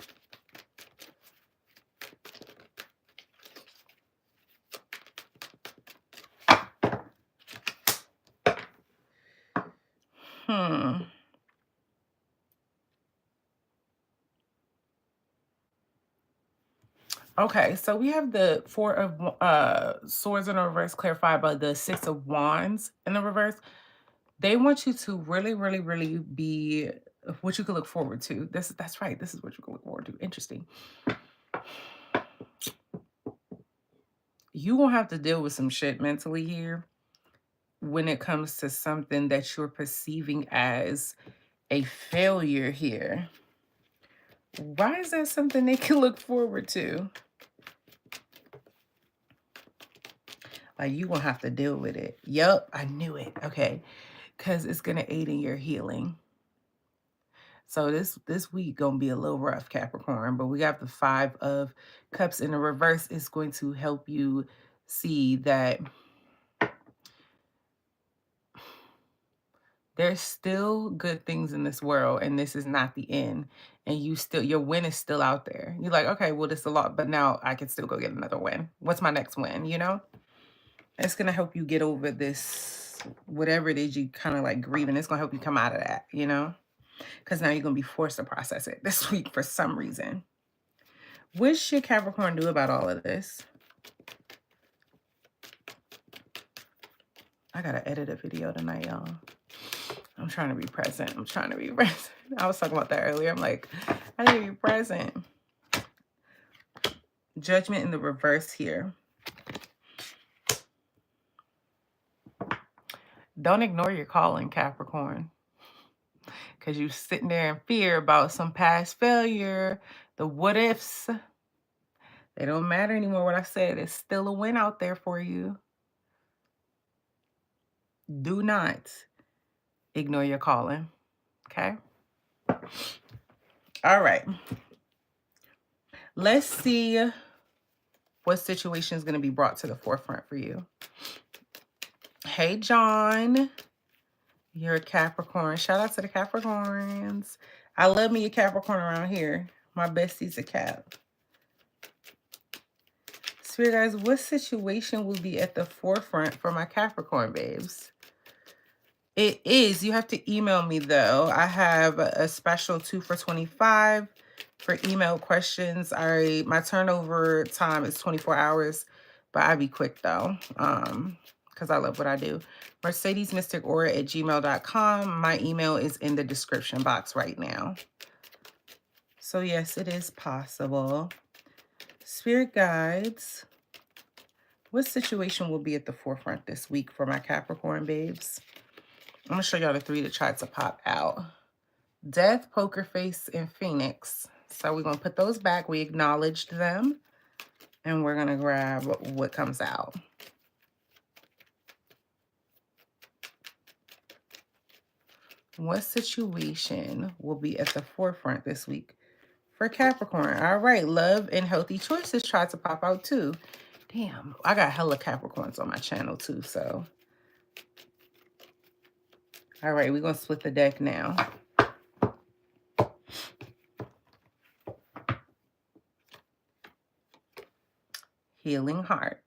Okay, so we have the 4 of Swords in the reverse clarified by the 6 of Wands in the reverse. They want you to really, really, really be what you can look forward to. That's right. This is what you can look forward to. Interesting. You won't have to deal with some shit mentally here when it comes to something that you're perceiving as a failure here. Why is that something they can look forward to? Like, you won't have to deal with it. Yup, I knew it. Okay. Because it's going to aid in your healing. So this week going to be a little rough, Capricorn. But we got the 5 of Cups in the reverse. It's going to help you see that there's still good things in this world. And this is not the end. And your win is still out there. You're like, okay, well, this is a lot. But now I can still go get another win. What's my next win, you know? It's going to help you get over this, whatever it is you kind of like grieving. It's going to help you come out of that, you know? Because now you're going to be forced to process it this week for some reason. What should Capricorn do about all of this? I got to edit a video tonight, y'all. I'm trying to be present. I'm trying to be present. I was talking about that earlier. I'm like, I need to be present. Judgment in the reverse here. Don't ignore your calling, Capricorn, because you're sitting there in fear about some past failure, the what ifs. They don't matter anymore. What I said, it's still a win out there for you. Do not ignore your calling, okay? All right. Let's see what situation is going to be brought to the forefront for you. Hey, John. You're a Capricorn. Shout out to the Capricorns. I love me a Capricorn around here. My bestie's a Cap. Spirit guys, what situation will be at the forefront for my Capricorn babes? It is. You have to email me, though. I have a special 2 for $25 for email questions. My turnover time is 24 hours, but I be quick, though, because I love what I do. MercedesMysticAura@gmail.com. My email is in the description box right now. So, yes, it is possible. Spirit guides, what situation will be at the forefront this week for my Capricorn babes? I'm going to show y'all the 3 that tried to pop out. Death, Poker Face, and Phoenix. So we're going to put those back. We acknowledged them. And we're going to grab what comes out. What situation will be at the forefront this week for Capricorn? All right. Love and healthy choices tried to pop out too. Damn. I got hella Capricorns on my channel too. So. All right. We're going to split the deck now. Healing heart.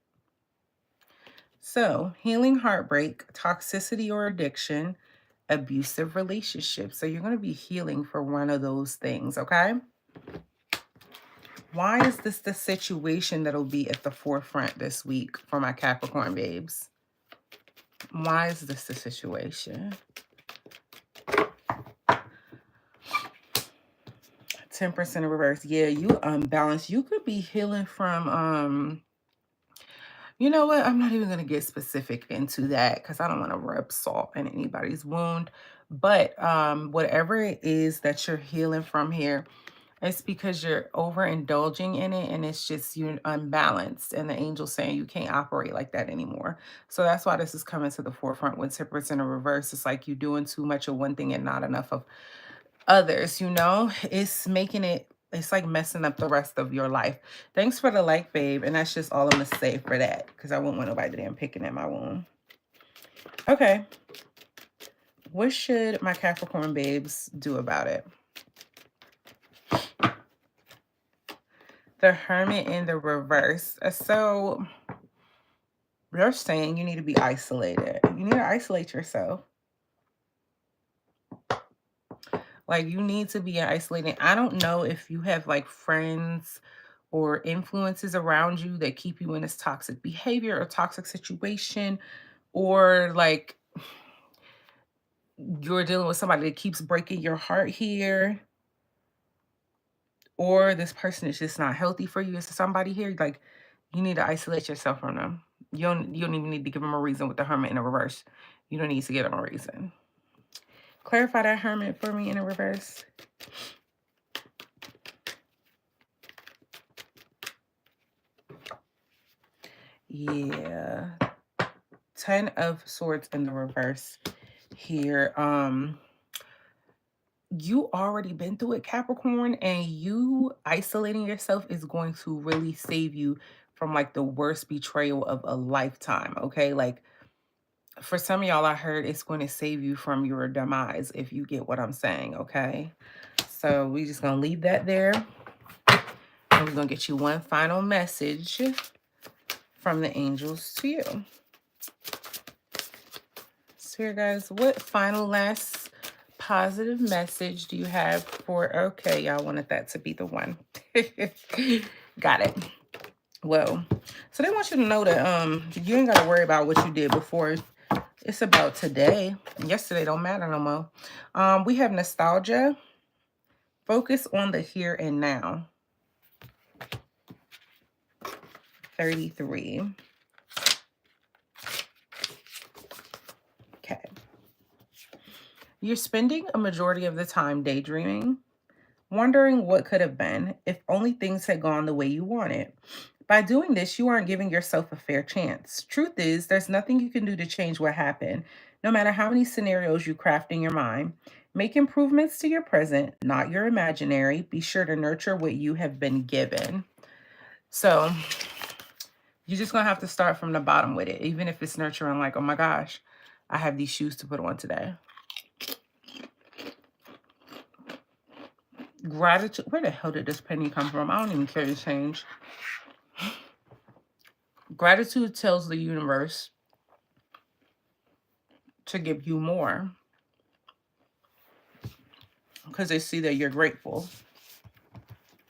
So, healing heartbreak, toxicity or addiction, abusive relationships. So, you're going to be healing for one of those things, okay? Why is this the situation that'll be at the forefront this week for my Capricorn babes? Why is this the situation? Temperance in reverse. Yeah, you unbalanced. You could be healing from you know what? I'm not even going to get specific into that because I don't want to rub salt in anybody's wound. But whatever it is that you're healing from here, it's because you're overindulging in it and it's just you're unbalanced. And the angel's saying you can't operate like that anymore. So that's why this is coming to the forefront with temperance in a reverse. It's like you're doing too much of one thing and not enough of others, you know? It's like messing up the rest of your life. Thanks for the like, babe. And that's just all I'm going to say for that. Because I wouldn't want nobody damn picking at my wound. Okay. What should my Capricorn babes do about it? The Hermit in the reverse. So they're saying you need to be isolated. You need to isolate yourself. Like, you need to be isolated. I don't know if you have, like, friends or influences around you that keep you in this toxic behavior or toxic situation, or, like, you're dealing with somebody that keeps breaking your heart here, or this person is just not healthy for you. Is somebody here? Like, you need to isolate yourself from them. You don't even need to give them a reason with the Hermit in the reverse. You don't need to give them a reason. Clarify that Hermit for me in the reverse. Yeah. 10 of Swords in the reverse here. You already been through it, Capricorn, and you isolating yourself is going to really save you from, like, the worst betrayal of a lifetime, okay? Like, for some of y'all, I heard it's going to save you from your demise, if you get what I'm saying, okay? So we just going to leave that there. And we're going to get you one final message from the angels to you. So here, guys, what final last positive message do you have for... Okay, y'all wanted that to be the one. Got it. Well, so they want you to know that you ain't got to worry about what you did before. It's about today. Yesterday don't matter no more. We have nostalgia. Focus on the here and now. 33. Okay. You're spending a majority of the time daydreaming, wondering what could have been if only things had gone the way you wanted. By doing this, you aren't giving yourself a fair chance. Truth is, there's nothing you can do to change what happened, no matter how many scenarios you craft in your mind. Make improvements to your present, not your imaginary. Be sure to nurture what you have been given. So you're just going to have to start from the bottom with it, even if it's nurturing, like, oh my gosh, I have these shoes to put on today. Gratitude. Where the hell did this penny come from? I don't even care to change. Gratitude tells the universe to give you more because they see that you're grateful.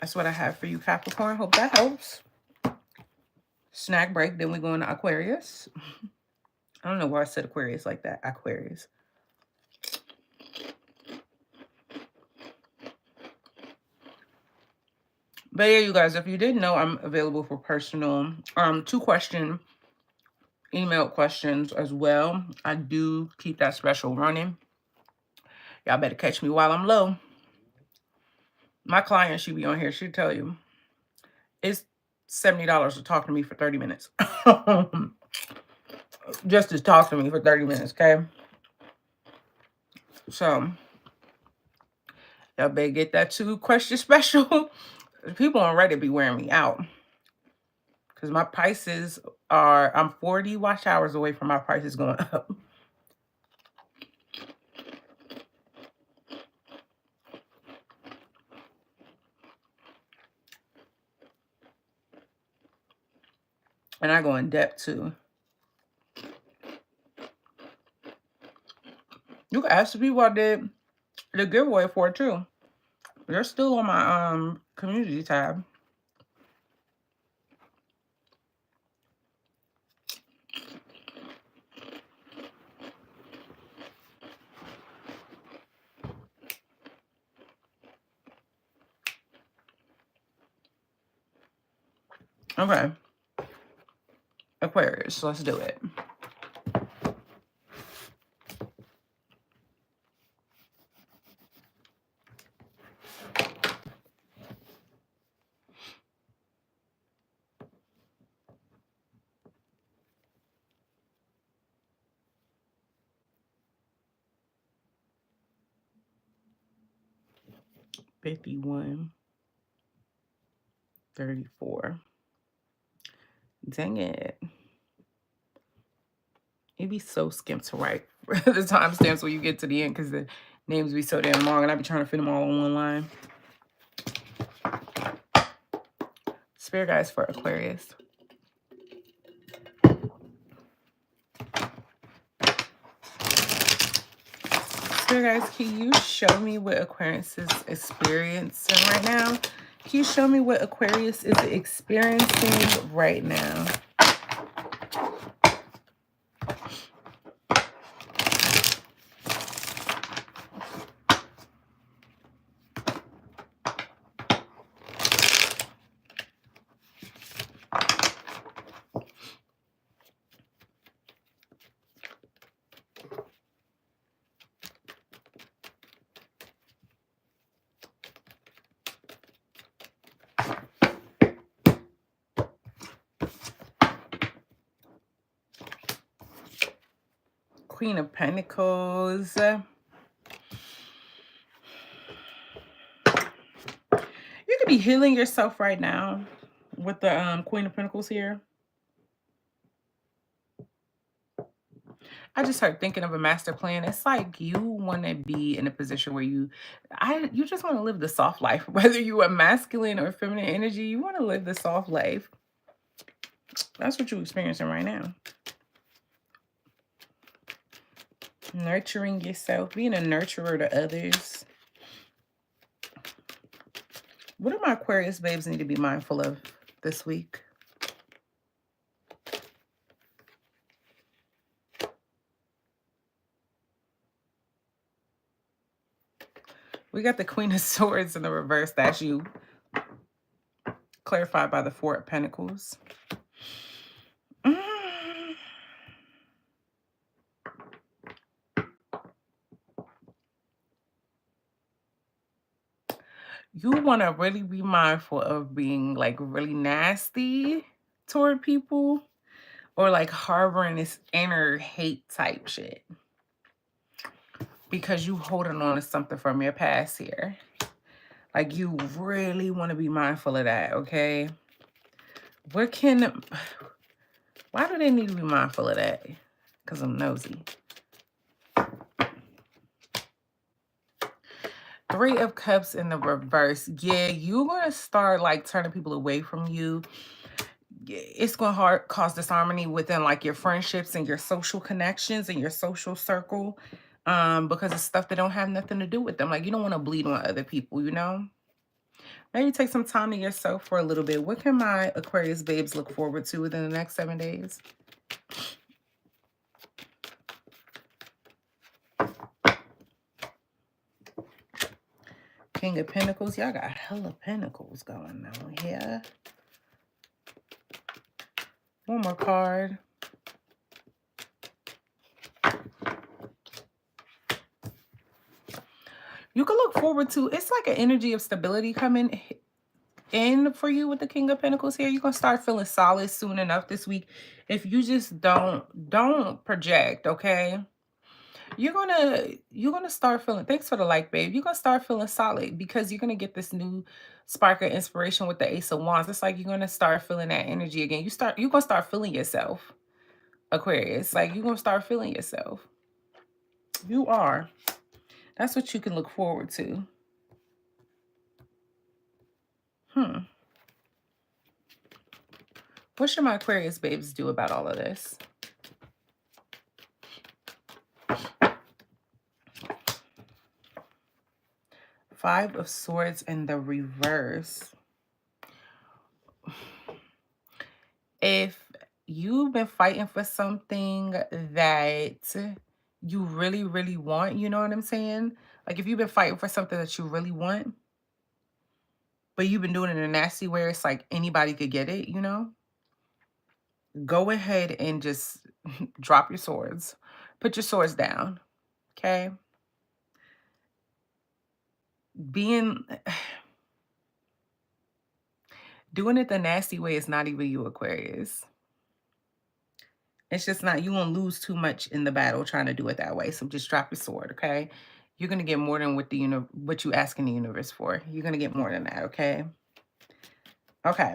That's what I have for you, Capricorn. Hope that helps. Snack break. Then we go into Aquarius. I don't know why I said Aquarius like that. Aquarius. But yeah, you guys, if you didn't know, I'm available for personal 2-question email questions as well. I do keep that special running. Y'all better catch me while I'm low. My client, she be on here, she'll tell you it's $70 to talk to me for 30 minutes. Just to talk to me for 30 minutes, okay? So y'all better get that 2-question special. People on Reddit be wearing me out. Because my prices are, I'm 40 watch hours away from my prices going up. And I go in depth too. You can ask the people I did the giveaway for too. They're still on my community tab. Okay. Aquarius, let's do it. $51, $34. Dang it. It'd be so skimped to write the timestamps when you get to the end because the names be so damn long and I be trying to fit them all in one line. Spirit guides for Aquarius. Spirit guides, can you show me what Aquarius is experiencing right now? Can you show me what Aquarius is experiencing right now? Queen of Pentacles. You could be healing yourself right now with the Queen of Pentacles here. I just started thinking of a master plan. It's like you want to be in a position where you just want to live the soft life. Whether you are masculine or feminine energy, you want to live the soft life. That's what you're experiencing right now. Nurturing yourself, being a nurturer to others. What do my Aquarius babes need to be mindful of this week? We got the Queen of Swords in the reverse. That's you. Clarified by the Four of Pentacles. You want to really be mindful of being like really nasty toward people, or like harboring this inner hate type shit, because you holding on to something from your past here. Like, you really want to be mindful of that, okay? Why do they need to be mindful of that? Because I'm nosy. Three of Cups in the reverse. Yeah, you're going to start like turning people away from you. It's going to cause disharmony within like your friendships and your social connections and your social circle, because it's stuff that don't have nothing to do with them. Like, you don't want to bleed on other people, you know? Maybe take some time to yourself for a little bit. What can my Aquarius babes look forward to within the next 7 days? King of Pentacles. Y'all got hella pentacles going on here. One more card. You can look forward to, it's like an energy of stability coming in for you with the King of Pentacles here. You're going to start feeling solid soon enough this week. If you just don't project, okay? You're gonna start feeling, thanks for the like, babe. You're gonna start feeling solid because you're gonna get this new spark of inspiration with the Ace of Wands. It's like you're gonna start feeling that energy again. You're gonna start feeling yourself, Aquarius. Like, you're gonna start feeling yourself. You are. That's what you can look forward to. What should my Aquarius babes do about all of this? Five of Swords in the reverse. If you've been fighting for something that you really, really want, you know what I'm saying? Like, if you've been fighting for something that you really want, but you've been doing it in a nasty way, it's like anybody could get it, you know? Go ahead and just drop your swords. Put your swords down, okay? Doing it the nasty way is not even you, Aquarius. It's just not, you won't lose too much in the battle trying to do it that way. So just drop your sword, okay? You're going to get more than what you ask in the universe for. You're going to get more than that, okay? Okay.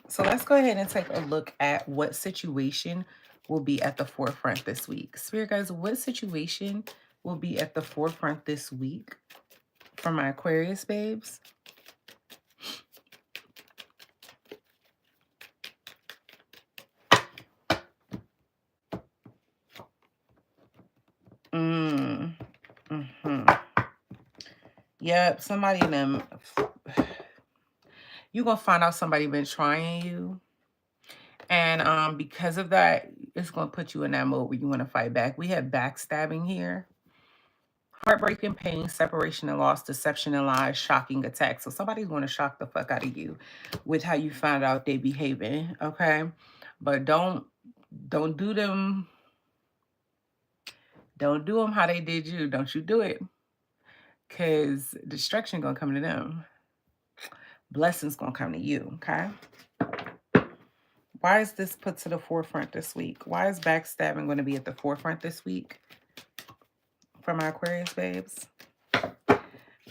So let's go ahead and take a look at what situation will be at the forefront this week. Spirit guys, what situation will be at the forefront this week for my Aquarius babes? Yep, somebody in them. You're going to find out somebody been trying you. And because of that, it's going to put you in that mode where you want to fight back. We have backstabbing here. Heartbreaking pain, separation and loss, deception and lies, shocking attacks. So somebody's going to shock the fuck out of you with how you found out they behaving, okay? But don't do them. Don't do them how they did you. Don't you do it. Because destruction going to come to them. Blessings going to come to you, okay? Why is this put to the forefront this week? Why is backstabbing going to be at the forefront this week for my Aquarius babes? I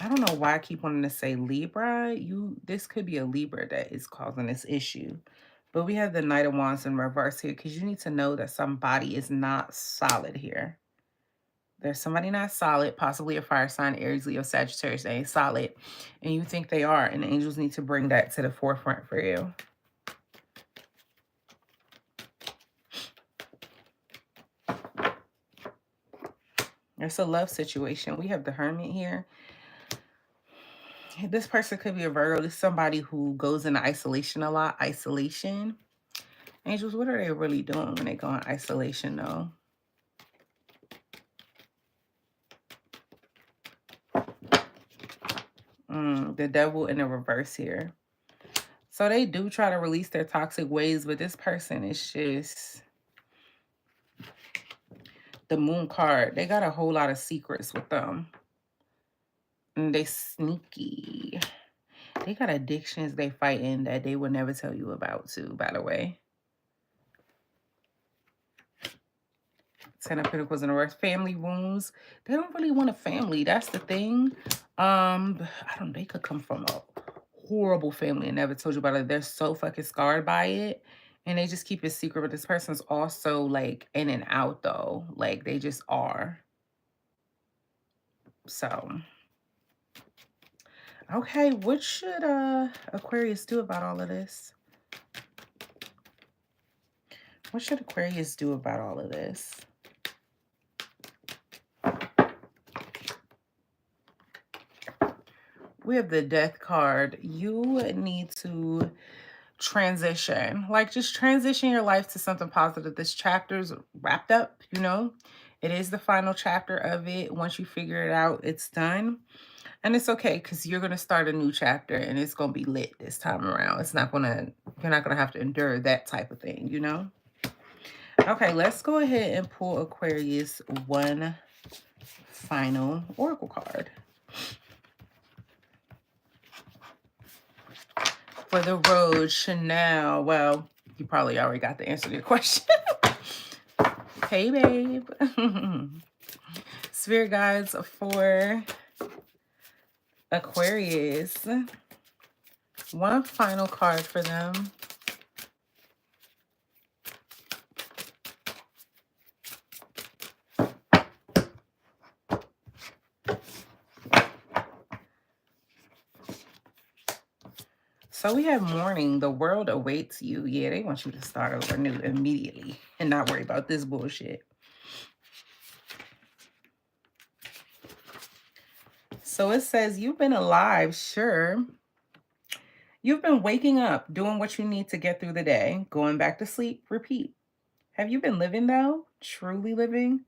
don't know why I keep wanting to say Libra. This could be a Libra that is causing this issue. But we have the Knight of Wands in reverse here because you need to know that somebody is not solid here. There's somebody not solid, possibly a fire sign, Aries, Leo, Sagittarius. They ain't solid. And you think they are. And the angels need to bring that to the forefront for you. It's a love situation. We have the Hermit here. This person could be a Virgo. This is somebody who goes into isolation a lot. Isolation. Angels, what are they really doing when they go in isolation, though? The devil in the reverse here. So they do try to release their toxic ways, but this person is just the moon card. They got a whole lot of secrets with them. And they sneaky. They got addictions they fight in that they would never tell you about too, by the way. Ten of Pentacles in the reverse. Family wounds. They don't really want a family. That's the thing. They could come from a horrible family and never told you about it. They're so fucking scarred by it. And they just keep it secret. But this person's also like in and out though. Like they just are. So okay, what should Aquarius do about all of this? What should Aquarius do about all of this? We have the Death card. You need to transition. Like, just transition your life to something positive. This chapter's wrapped up, you know. It is the final chapter of it. Once you figure it out, it's done. And it's okay, because you're going to start a new chapter, and it's going to be lit this time around. It's not going to, you're not going to have to endure that type of thing, you know. Okay, let's go ahead and pull Aquarius one final oracle card. For the road, Chanel. Well, you probably already got the answer to your question. Hey, babe. Spirit guides for Aquarius. One final card for them. So we have mourning. The world awaits you. Yeah, they want you to start over new immediately and not worry about this bullshit. So it says you've been alive, sure. You've been waking up, doing what you need to get through the day, going back to sleep, repeat. Have you been living though? Truly living?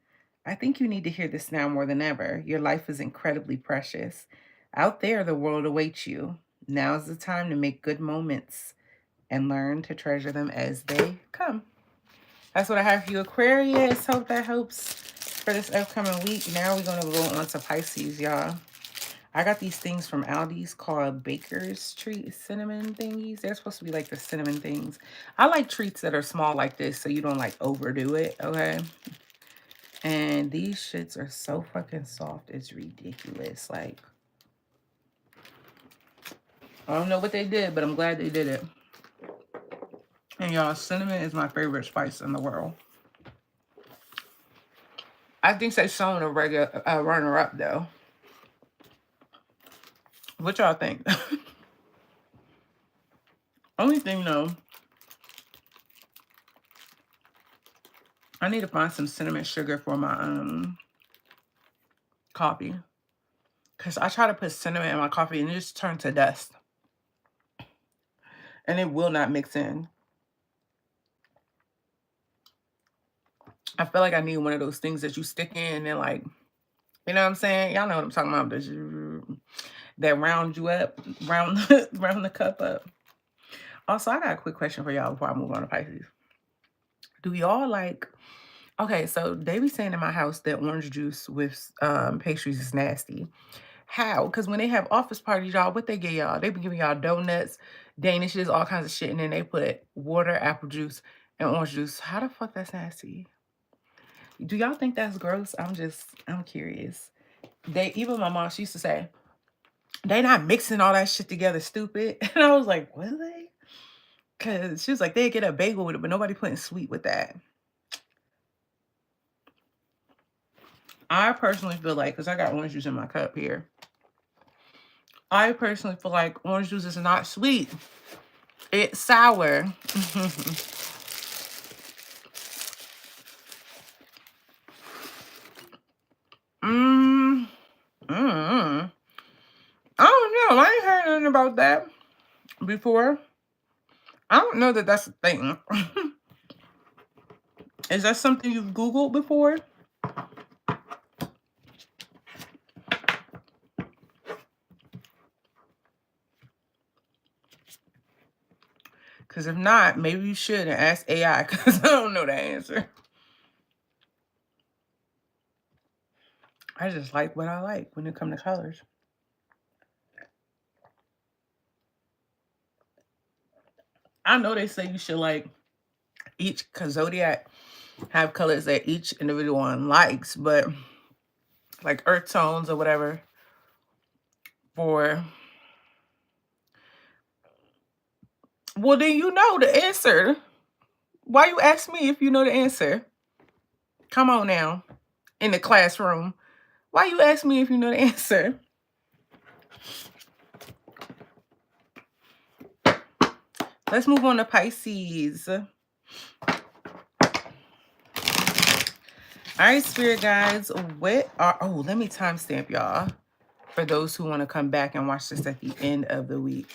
I think you need to hear this now more than ever. Your life is incredibly precious. Out there, the world awaits you. Now's the time to make good moments and learn to treasure them as they come. That's what I have for you, Aquarius. Hope that helps for this upcoming week. Now we're going to go on to Pisces, y'all. I got these things from Aldi's called Baker's Treat cinnamon thingies. They're supposed to be like the cinnamon things. I like treats that are small like this so you don't like overdo it, okay? And these shits are so fucking soft. It's ridiculous. Like, I don't know what they did, but I'm glad they did it. And y'all, cinnamon is my favorite spice in the world. I think they shown a regular runner-up though. What y'all think? Only thing though, I need to find some cinnamon sugar for my coffee. Because I try to put cinnamon in my coffee and it just turns to dust. And it will not mix in. I feel like I need one of those things that you stick in and like, you know what I'm saying? Y'all know what I'm talking about. That round you up, round the cup up. Also, I got a quick question for y'all before I move on to Pisces. Do y'all like, okay, so they be saying in my house that orange juice with pastries is nasty. How? Because when they have office parties, y'all, what they give y'all? They be giving y'all donuts, danishes, all kinds of shit, and then they put water, apple juice, and orange juice. How the fuck that's nasty? Do y'all think that's gross? I'm curious. Even my mom, she used to say, they not mixing all that shit together, stupid. And I was like, what are they? Because she was like, they get a bagel with it, but nobody putting sweet with that. I personally feel like, because I got orange juice in my cup here, I personally feel like orange juice is not sweet. It's sour. I don't know. I ain't heard nothing about that before. I don't know that that's a thing. Is that something you've Googled before? Because if not, maybe you should and ask AI, because I don't know the answer. I just like what I like when it comes to colors. I know they say you should like each, because zodiac have colors that each individual one likes, but like earth tones or whatever for, well, then you know the answer. Why you ask me if you know the answer? Come on now, in the classroom. Why you ask me if you know the answer? Let's move on to Pisces. All right, spirit guides, what are, oh, let me timestamp y'all for those who want to come back and watch this at the end of the week.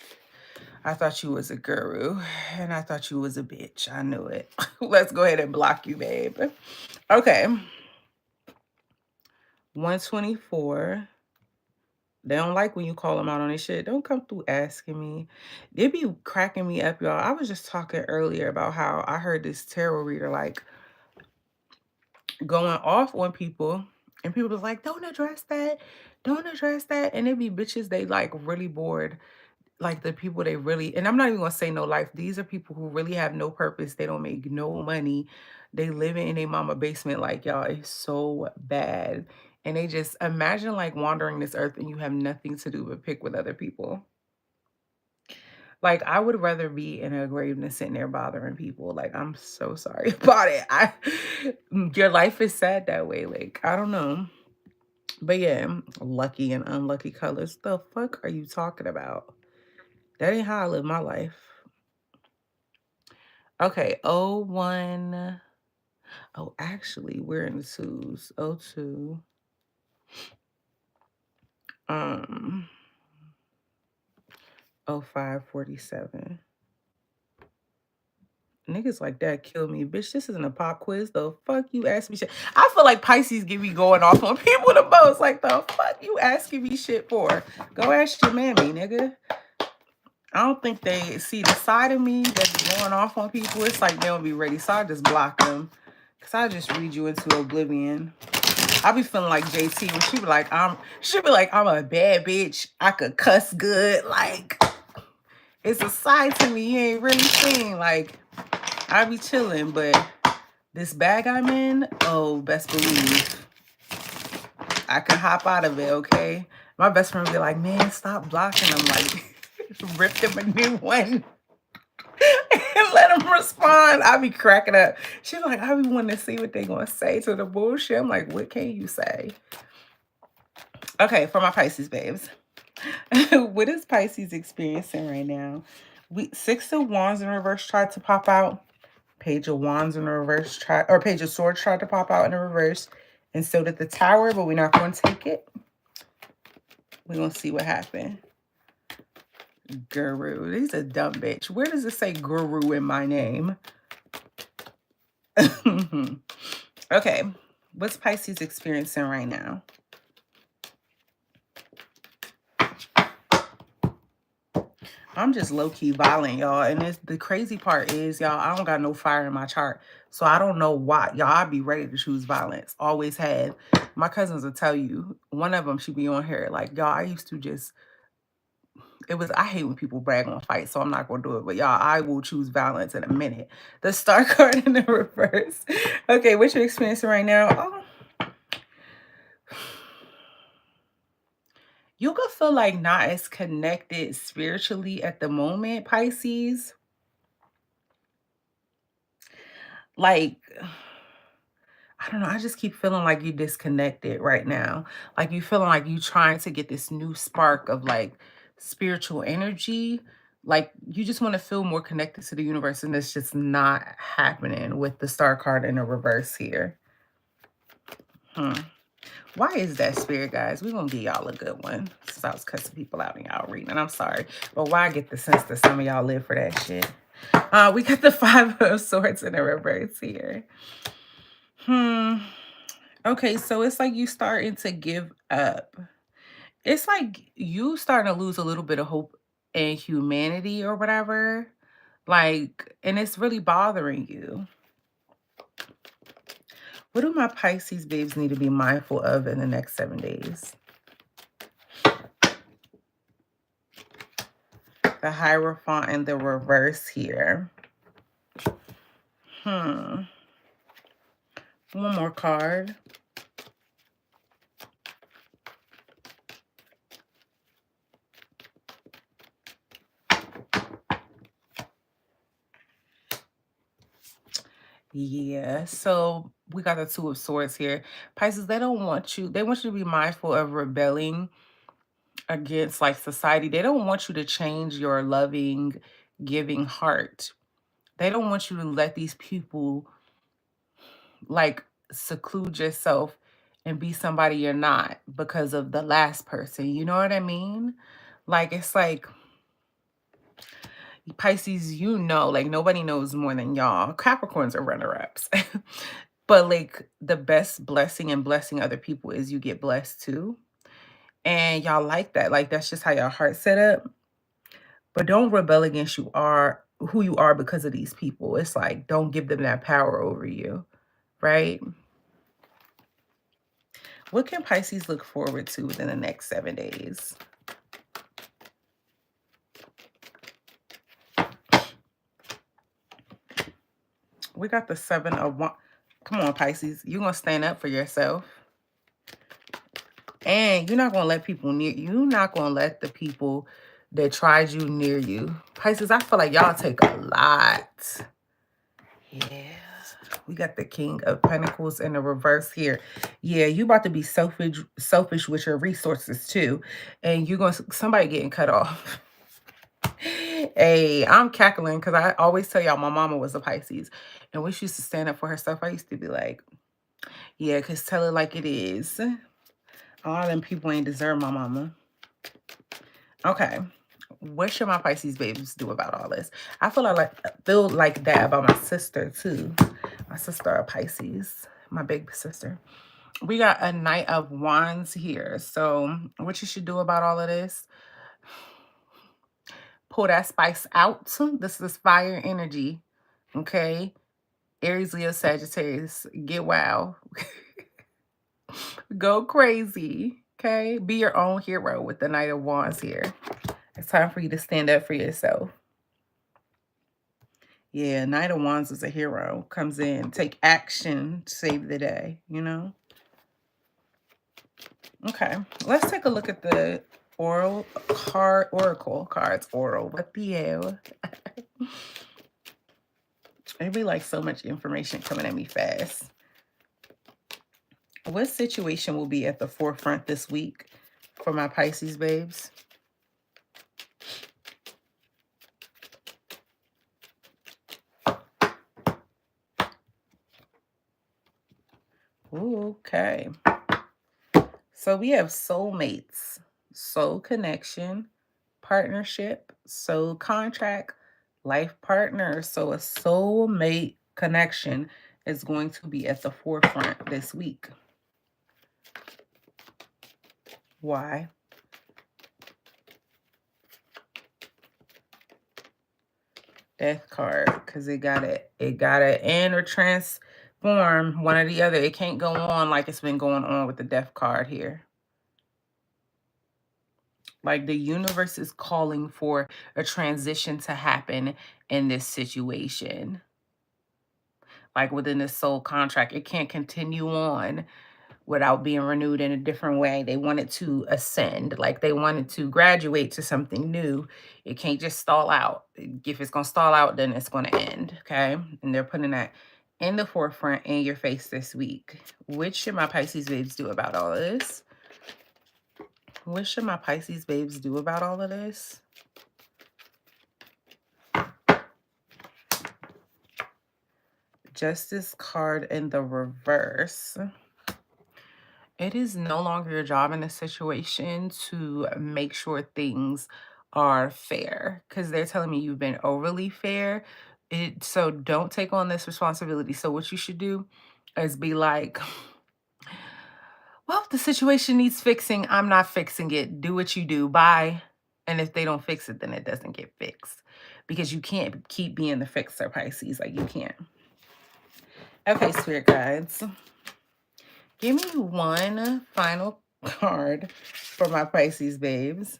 I thought you was a guru and I thought you was a bitch. I knew it. Let's go ahead and block you, babe. Okay. 124. They don't like when you call them out on this shit. Don't come through asking me. They be cracking me up, y'all. I was just talking earlier about how I heard this tarot reader like going off on people, and people was like, don't address that. Don't address that. And it be bitches they like really bored. Like the people they really, and I'm not even gonna say no life. These are people who really have no purpose. They don't make no money. They living in a mama basement, like y'all. It's so bad. And they just imagine like wandering this earth and you have nothing to do but pick with other people. Like I would rather be in a grave than sitting there bothering people. Like I'm so sorry about it. Your life is sad that way. Like I don't know. But yeah, lucky and unlucky colors. The fuck are you talking about? That ain't how I live my life. Okay, 01. Oh, actually, we're in the twos. 02. 0547. Niggas like that kill me. Bitch, this isn't a pop quiz. The fuck you ask me shit. I feel like Pisces get me going off on people the most. Like, the fuck you asking me shit for? Go ask your mammy, nigga. I don't think they see the side of me that's going off on people. It's like they don't be ready. So I just block them. Because I just read you into oblivion. I be feeling like JT when she be like, I'm a bad bitch. I could cuss good. Like, it's a side to me you ain't really seen. Like, I be chilling, but this bag I'm in, oh, best believe I can hop out of it, okay? My best friend be like, man, stop blocking. I'm like, rip them a new one. And let them respond. I be cracking up. She's like, I be wanting to see what they gonna say to the bullshit. I'm like, what can you say? Okay, for my Pisces babes. What is Pisces experiencing right now? Six of Wands in reverse tried to pop out. Page of Wands in the reverse or Page of Swords tried to pop out in the reverse. And so did the Tower, but we're not going to take it. We're going to see what happened. Guru. He's a dumb bitch. Where does it say guru in my name? Okay. What's Pisces experiencing right now? I'm just low-key violent, y'all. And the crazy part is, y'all, I don't got no fire in my chart. So I don't know why. Y'all, I be ready to choose violence. Always have. My cousins will tell you. One of them, she be on here. Like, y'all, I used to just... I hate when people brag on fights, so I'm not going to do it. But y'all, I will choose violence in a minute. The Star card in the reverse. Okay, what you're experiencing right now? Oh. You could feel like not as connected spiritually at the moment, Pisces. Like, I don't know. I just keep feeling like you disconnected right now. Like you feeling like you trying to get this new spark of like spiritual energy. Like you just want to feel more connected to the universe, and it's just not happening with the Star card in the reverse here. Why is that, spirit guys? We're going to give y'all a good one. Since I was cussing people out and y'all reading. And I'm sorry. But why I get the sense that some of y'all live for that shit. We got the Five of Swords in the reverse here. Okay, so it's like you starting to give up. It's like you starting to lose a little bit of hope in humanity or whatever. Like, and it's really bothering you. What do my Pisces babes need to be mindful of in the next 7 days? The Hierophant in the reverse here. One more card. Yeah, so we got the Two of Swords here. Pisces, they don't want you, they want you to be mindful of rebelling against like society. They don't want you to change your loving, giving heart. They don't want you to let these people like seclude yourself and be somebody you're not because of the last person. You know what I mean? Like, it's like Pisces, you know, like nobody knows more than y'all. Capricorns are runner-ups. But like the best blessing and blessing other people is you get blessed too. And y'all like that. Like that's just how your heart set up. But don't rebel against who you are because of these people. It's like don't give them that power over you, right? What can Pisces look forward to within the next 7 days? We got the 7 of Wands. Come on, Pisces. You're going to stand up for yourself. And you're not going to let people near you. You're not going to let the people that tried you near you. Pisces, I feel like y'all take a lot. Yeah. We got the King of Pentacles in the reverse here. Yeah, you about to be selfish with your resources too. And you're going to, somebody getting cut off. Hey, I'm cackling because I always tell y'all my mama was a Pisces. And when she used to stand up for herself, I used to be like, yeah, because tell it like it is. All them people ain't deserve my mama. Okay. What should my Pisces babies do about all this? I feel like that about my sister too. My sister a Pisces, my big sister. We got a Knight of Wands here. So what you should do about all of this? Pull that spice out. This is fire energy. Okay. Aries, Leo, Sagittarius. Get wild. Go crazy. Okay. Be your own hero with the Knight of Wands here. It's time for you to stand up for yourself. Yeah, Knight of Wands is a hero. Comes in, take action, save the day, you know? Okay, let's take a look at the oracle cards. What the hell? It'd be like so much information coming at me fast. What situation will be at the forefront this week for my Pisces babes? Ooh, okay. So we have soulmates, soul connection, partnership, soul contract, life partner. So a soulmate connection is going to be at the forefront this week. Why? Death card, because it gotta end or transform, one or the other. It can't go on like it's been going on with the death card here. Like the universe is calling for a transition to happen in this situation. Like within this soul contract, it can't continue on without being renewed in a different way. They wanted to ascend, like they wanted to graduate to something new. It can't just stall out. If it's going to stall out, then it's going to end, okay? And they're putting that in the forefront in your face this week. What should my Pisces babes do about all of this? What should my Pisces babes do about all of this? Justice card in the reverse. It is no longer your job in this situation to make sure things are fair because they're telling me you've been overly fair. So don't take on this responsibility. So what you should do is be like, well, the situation needs fixing. I'm not fixing it. Do what you do. Bye. And if they don't fix it, then it doesn't get fixed. because you can't keep being the fixer, Pisces. Like, you can't. Okay, spirit guides. Give me one final card for my Pisces babes.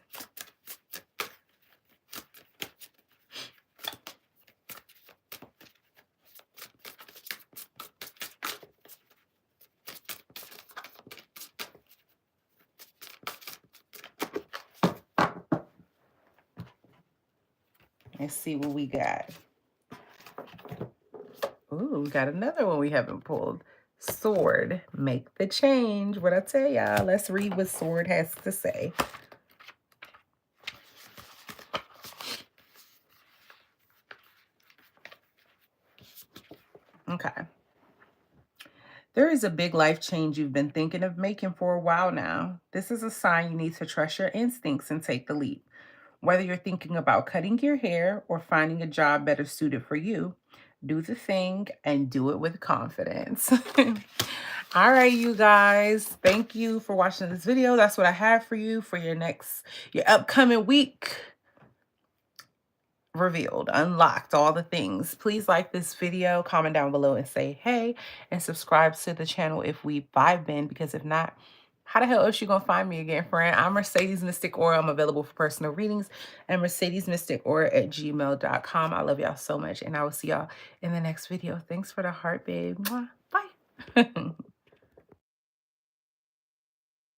Let's see what we got. Ooh, we got another one we haven't pulled. Sword, make the change. What I tell y'all, let's read what Sword has to say. Okay. There is a big life change you've been thinking of making for a while now. This is a sign you need to trust your instincts and take the leap. Whether you're thinking about cutting your hair or finding a job better suited for you, do the thing and do it with confidence. All right, you guys. Thank you for watching this video. That's what I have for you for your upcoming week. Revealed, unlocked, all the things. Please like this video, comment down below and say hey, and subscribe to the channel if we vibe in, because if not, how the hell else you gonna find me again, friend? I'm Mercedes Mystic Aura. I'm available for personal readings and mercedesmysticaura@gmail.com. I love y'all so much, and I will see y'all in the next video. Thanks for the heart, babe. Mwah. Bye.